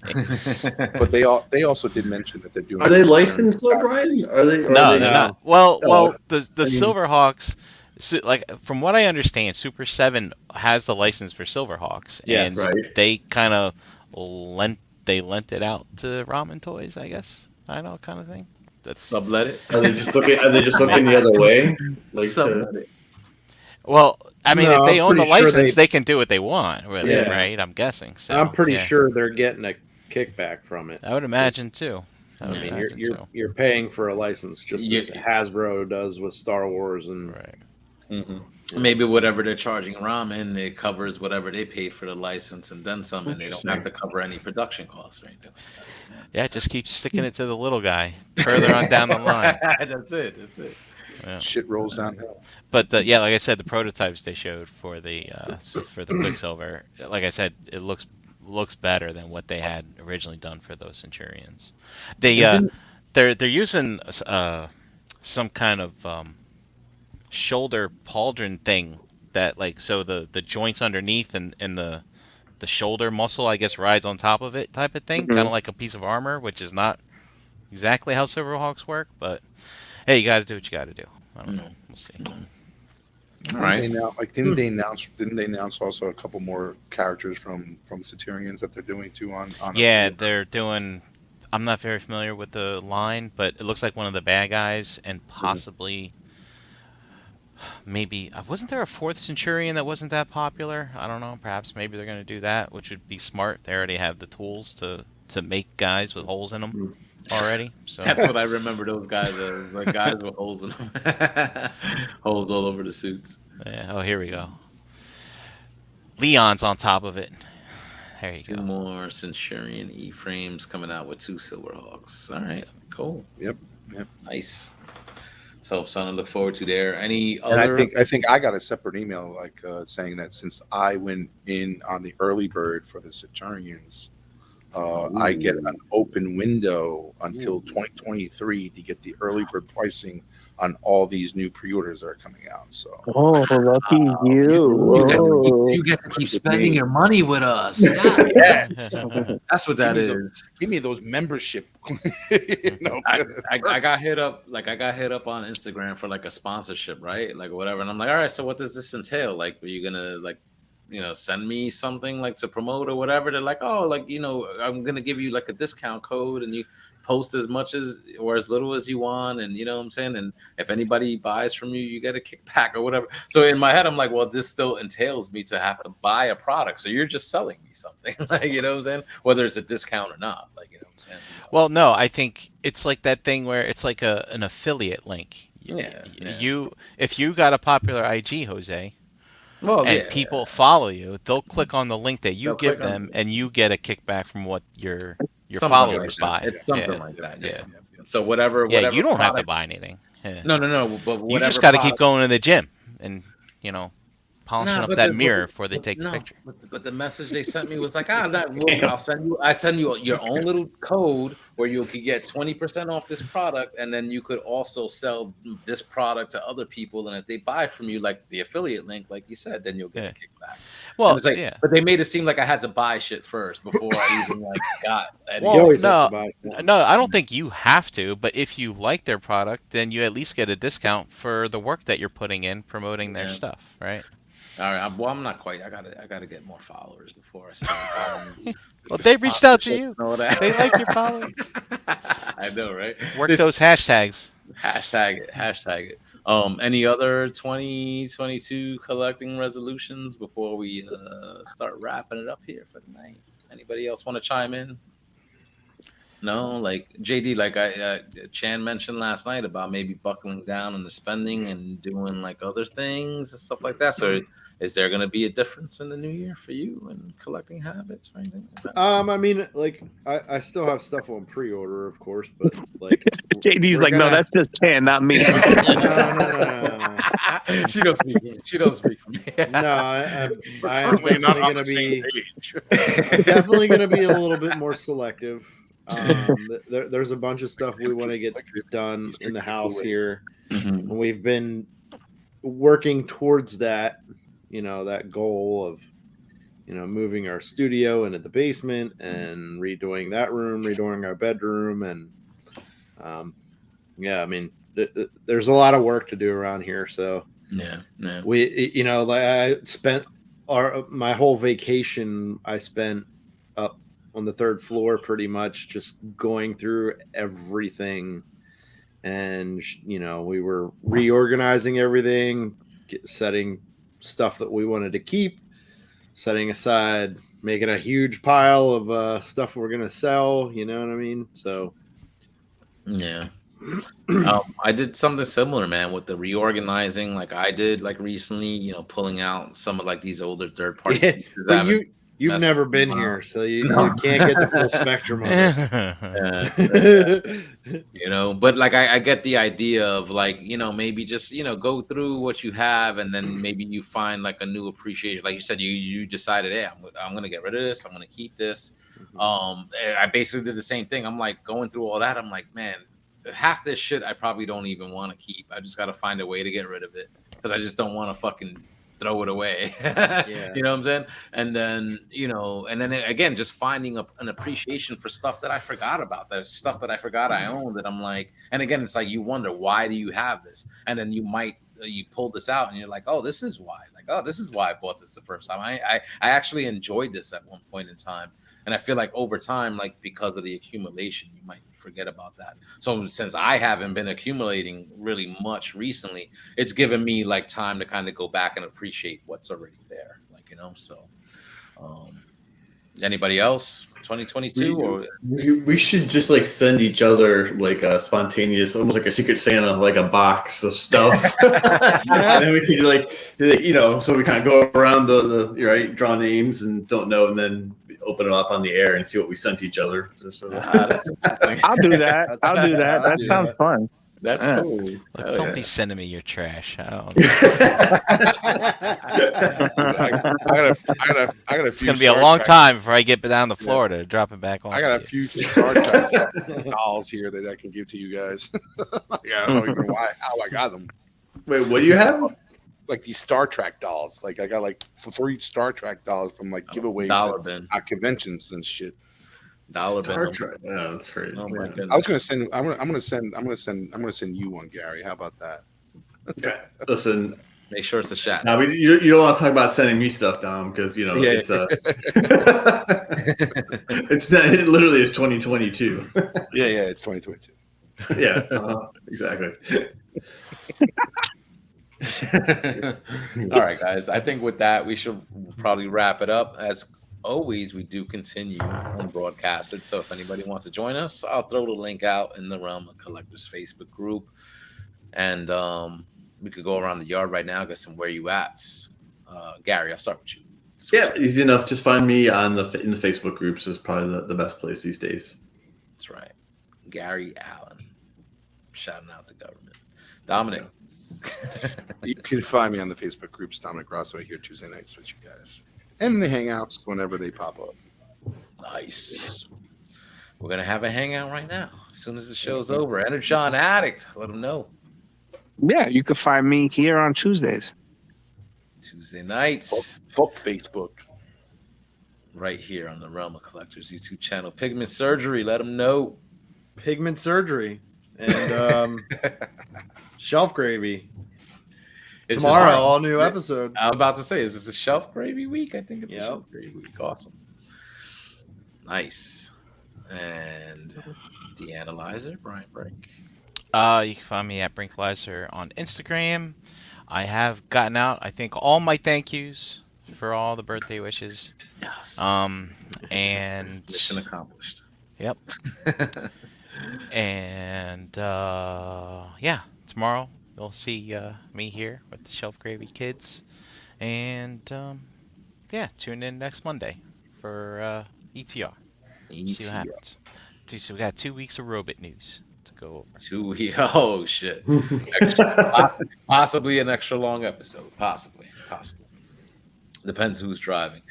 C: But they also did mention that they're doing.
E: Are they licensed, though, Brian? Are they?
D: No, they're not. Well,
E: No.
D: the
E: I mean-
D: Silverhawks, like from what I understand, Super 7 has the license for Silverhawks,
F: Yes.
D: and
E: Right.
D: they kind of lent it out to Ramen Toys, I guess. I know, kind of thing. That's
A: Sublet it.
E: Are they just looking? Are they just looking the other way? Like
A: Sublet it.
D: well, I mean,
F: No,
D: if they
F: I'm
D: own the
F: pretty sure
D: license,
F: they-
D: they can do what they want with it,
E: Yeah.
D: right? I'm guessing. So
F: I'm pretty
D: yeah.
F: sure they're getting a kickback from it.
D: I would imagine too. I
F: I
D: would
F: mean,
D: imagine
F: you're
D: so.
F: you're paying for a license just
A: Yeah.
F: as Hasbro does with Star Wars and
D: Right.
A: Maybe whatever they're charging Ramen, it covers whatever they paid for the license and then some, and they don't have to cover any production costs or anything.
D: Yeah, just keep sticking it to the little guy further on down the line.
A: That's it.
C: Shit rolls downhill.
D: But yeah, like I said, the prototypes they showed for the Quicksilver, like I said, it looks better than what they had originally done for those Centurions. They're using some kind of shoulder pauldron thing that, like, so the joints underneath and the shoulder muscle, I guess, rides on top of it type of thing, kind of like a piece of armor, which is not exactly how Silverhawks work, but hey, you got to do what you got to do. I don't know. We'll see.
A: All right.
C: Didn't they announce also a couple more characters from Centurions that they're doing too on
D: Yeah, they're doing. I'm not very familiar with the line, but it looks like one of the bad guys, and possibly maybe wasn't there a 4th Centurion that wasn't that popular? I don't know. Perhaps maybe they're going to do that, which would be smart. They already have the tools to make guys with holes in them already. So
A: That's what I remember those guys as, like guys with holes in them, holes all over the suits.
D: yeah. Oh, here we go. Leon's on top of it. There you
A: Two
D: go.
A: more Centurion E-frames coming out with 2 Silverhawks. All right, cool.
C: Yep.
A: Nice. So something to look forward to there. Any
C: And
A: other?
C: I think I got a separate email saying that since I went in on the early bird for the Centurions, I get an open window until 2023 to get the early bird pricing on all these new pre-orders that are coming out. So
B: Oh, lucky you.
A: You get to keep spending your money with us. Yes. That's what that is.
C: give me those membership.
A: I got hit up on Instagram for like a sponsorship, right? Like whatever. And I'm like, all right, so what does this entail? Like, are you gonna send me something like to promote or whatever? They're like, oh, like, I'm gonna give you like a discount code and you post as much as or as little as you want, and you know what I'm saying? And if anybody buys from you, you get a kickback or whatever. So in my head, I'm like, well, this still entails me to have to buy a product. So you're just selling me something, like, you know what I'm saying? Whether it's a discount or not, like, you know what I'm saying? So,
D: Well, no, I think it's like that thing where it's like an affiliate link.
A: Yeah.
D: If you got a popular IG, Jose,
A: well,
D: and
A: yeah.
D: people follow you, they'll click on the link that you
A: They'll
D: give
A: click on
D: them, and you get a kickback from what your
A: Something
D: followers
A: like
D: buy.
A: that. It's something
D: Yeah.
A: like that.
D: Yeah.
A: So whatever.
D: Yeah,
A: whatever
D: you don't have to
A: product-
D: buy anything. Yeah.
A: No. But
D: You
A: whatever
D: just got to keep
A: product-
D: going to the gym and polishing up
A: but
D: that mirror before they take the
A: no,
D: picture.
A: but the message they sent me was like, I'll send you your own little code where you could get 20% off this product, and then you could also sell this product to other people, and if they buy from you, like the affiliate link, like you said, then you'll get a kickback.
D: Well,
A: and it's like,
D: yeah.
A: but they made it seem like I had to buy shit first before I even like got any.
D: Well,
F: You always have
D: no,
F: to buy something.
D: no, I don't think you have to. But if you like their product, then you at least get a discount for the work that you're putting in promoting their stuff, right?
A: All right. Well, I'm not quite. I gotta get more followers before I start.
D: Well, they reached out to you.
A: And all that.
D: They like your following.
A: I know, right?
D: Work those hashtags.
A: Hashtag it. Any other 2022 collecting resolutions before we start wrapping it up here for the night? Anybody else want to chime in? No, like JD, like Chan mentioned last night about maybe buckling down on the spending and doing like other things and stuff like that. So, is there going to be a difference in the new year for you in collecting habits or anything like that?
F: I mean, like I still have stuff on pre-order, of course, but like
B: JD's like, no, that's just Chan, not me.
F: no.
A: She don't speak. She don't speak for me.
F: No, I'm
C: Certainly not
F: definitely
C: on
F: going to
C: the same
F: be
C: page.
F: definitely going to be a little bit more selective. There's a bunch of stuff we want to get done in the house here.
A: Mhm.
F: And we've been working towards that, that goal of, moving our studio into the basement and redoing that room, redoing our bedroom. And I mean, there's a lot of work to do around here. So
A: Yeah.
F: we, like I spent my whole vacation, I spent up on the third floor pretty much just going through everything. And, we were reorganizing everything, setting stuff that we wanted to keep, setting aside, making a huge pile of stuff we're going to sell. You know what I mean? So,
A: Yeah. I did something similar, man, with the reorganizing. Like I did, like recently, pulling out some of like these older third party pieces.
F: But you've
A: messed
F: never
A: with
F: been
A: them
F: here,
A: out.
F: so you
A: No.
F: can't get the full spectrum of it.
A: But like I get the idea of like, maybe just, go through what you have and then maybe you find like a new appreciation. Like you said, you decided, hey, I'm going to get rid of this. I'm going to keep this. I basically did the same thing. I'm like going through all that. I'm like, man, half this shit I probably don't even want to keep. I just got to find a way to get rid of it because I just don't want to fucking throw it away.
F: Yeah.
A: You know what I'm saying? And then, again, just finding an appreciation for stuff that I forgot about, the stuff that I forgot I owned that I'm like, and again, it's like, you wonder, why do you have this? And then you pull this out and you're like, oh, this is why. Like, oh, this is why I bought this the first time. I actually enjoyed this at one point in time. And I feel like over time, like because of the accumulation, you might forget about that. So since I haven't been accumulating really much recently, it's given me like time to kind of go back and appreciate what's already there. Like, so anybody else? 2022 or
E: we should just like send each other like a spontaneous, almost like a Secret Santa, like a box of stuff. And then we could like, so we kind of go around the right, draw names and don't know, and then open it up on the air and see what we sent each other.
B: I'll do that. That sounds fun.
A: That's cool.
D: Look, don't be sending me your trash. I don't.
C: I got a few.
D: It's gonna be a long time before I get down to Florida to drop it back on.
C: I got a few Star Trek dolls here that I can give to you guys. I don't know even how I got them.
E: Wait, what do you have?
C: Like these Star Trek dolls. Like I got like 3 Star Trek dolls from like giveaways at conventions and shit.
A: Star
E: Trek. Yeah, that's great.
A: Oh my goodness.
C: I was gonna send. I'm gonna send you one, Gary. How about that?
E: Okay. Listen.
A: Make sure it's a shot.
E: Now you don't want to talk about sending me stuff, Dom, because it's it's not, it literally is 2022.
C: Yeah, it's 2022.
E: Yeah, exactly.
A: All right, guys. I think with that, we should probably wrap it up. As always, we do continue unbroadcasted. So if anybody wants to join us, I'll throw the link out in the Realm of Collectors Facebook group. And we could go around the yard right now, get some where you at. Gary, I'll start with you.
E: Yeah, easy enough. Just find me in the Facebook groups is probably the best place these days.
A: That's right. Gary Allen. Shouting out the government. Dominic.
C: You can find me on the Facebook groups, Dominic Rosso, here Tuesday nights with you guys. And the hangouts whenever they pop up.
A: Nice. We're going to have a hangout right now as soon as the show's over. Enter John Addict. Let them know.
B: Yeah, you can find me here on Tuesdays.
A: Tuesday nights.
C: Book Facebook.
A: Right here on the Realm of Collectors YouTube channel. Pigment Surgery. Let them know.
F: Pigment surgery and shelf gravy.
A: It's
F: Tomorrow,
A: just-
F: all new episode.
A: I'm about to say, is this a shelf gravy week? I think it's a
F: Yep.
A: shelf gravy week. Awesome. Nice. And the analyzer, Brian Brink.
D: You can find me at Brinklizer on Instagram. I have gotten out, I think, all my thank yous for all the birthday wishes.
A: Yes.
D: And
A: Mission accomplished.
D: Yep. And yeah, tomorrow you'll see me here with the Shelf Gravy Kids. And yeah, tune in next Monday for ETR. See what happens. So we got 2 weeks of Robot news to go over.
A: Oh shit. Possibly an extra long episode. Possibly. Depends who's driving.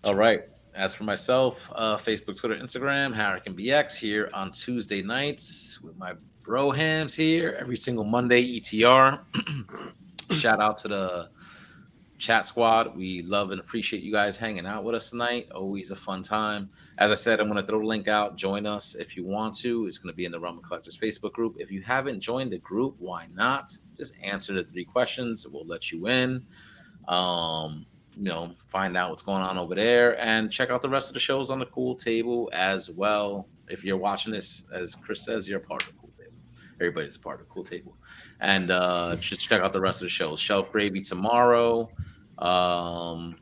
A: All right. As for myself, Facebook, Twitter, Instagram, HarricanBX here on Tuesday nights with my brohams here every single Monday, ETR. Shout out to the chat squad. We love and appreciate you guys hanging out with us tonight. Always a fun time. As I said, I'm going to throw the link out. Join us if you want to. It's going to be in the Realm of Collectors Facebook group. If you haven't joined the group, why not? Just answer the 3 questions. We'll let you in. Find out what's going on over there and check out the rest of the shows on the Cool Table as well. If you're watching this, as Chris says, you're a part of the Cool Table. Everybody's a part of the Cool Table. And just check out the rest of the shows. Shelf Gravy tomorrow. And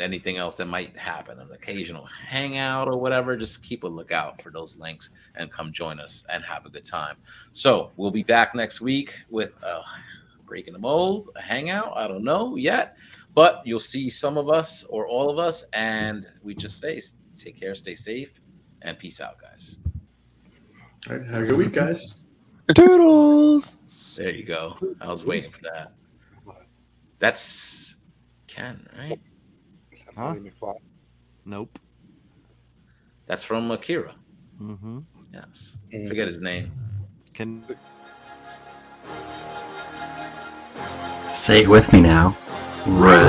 A: anything else that might happen, an occasional hangout or whatever. Just keep a lookout for those links and come join us and have a good time. So we'll be back next week with Breaking the Mold, a hangout. I don't know yet. But you'll see some of us or all of us, and we just say, take care, stay safe, and peace out, guys.
E: All right, have a good week, guys.
B: Toodles.
A: There you go. I was waiting for that. That's Ken, right?
C: Is that
F: Huh?
C: Marty McFly?
F: Nope.
A: That's from Akira.
F: Mm-hmm.
A: Yes. Forget his name.
F: Can
G: Say it with me now. Really?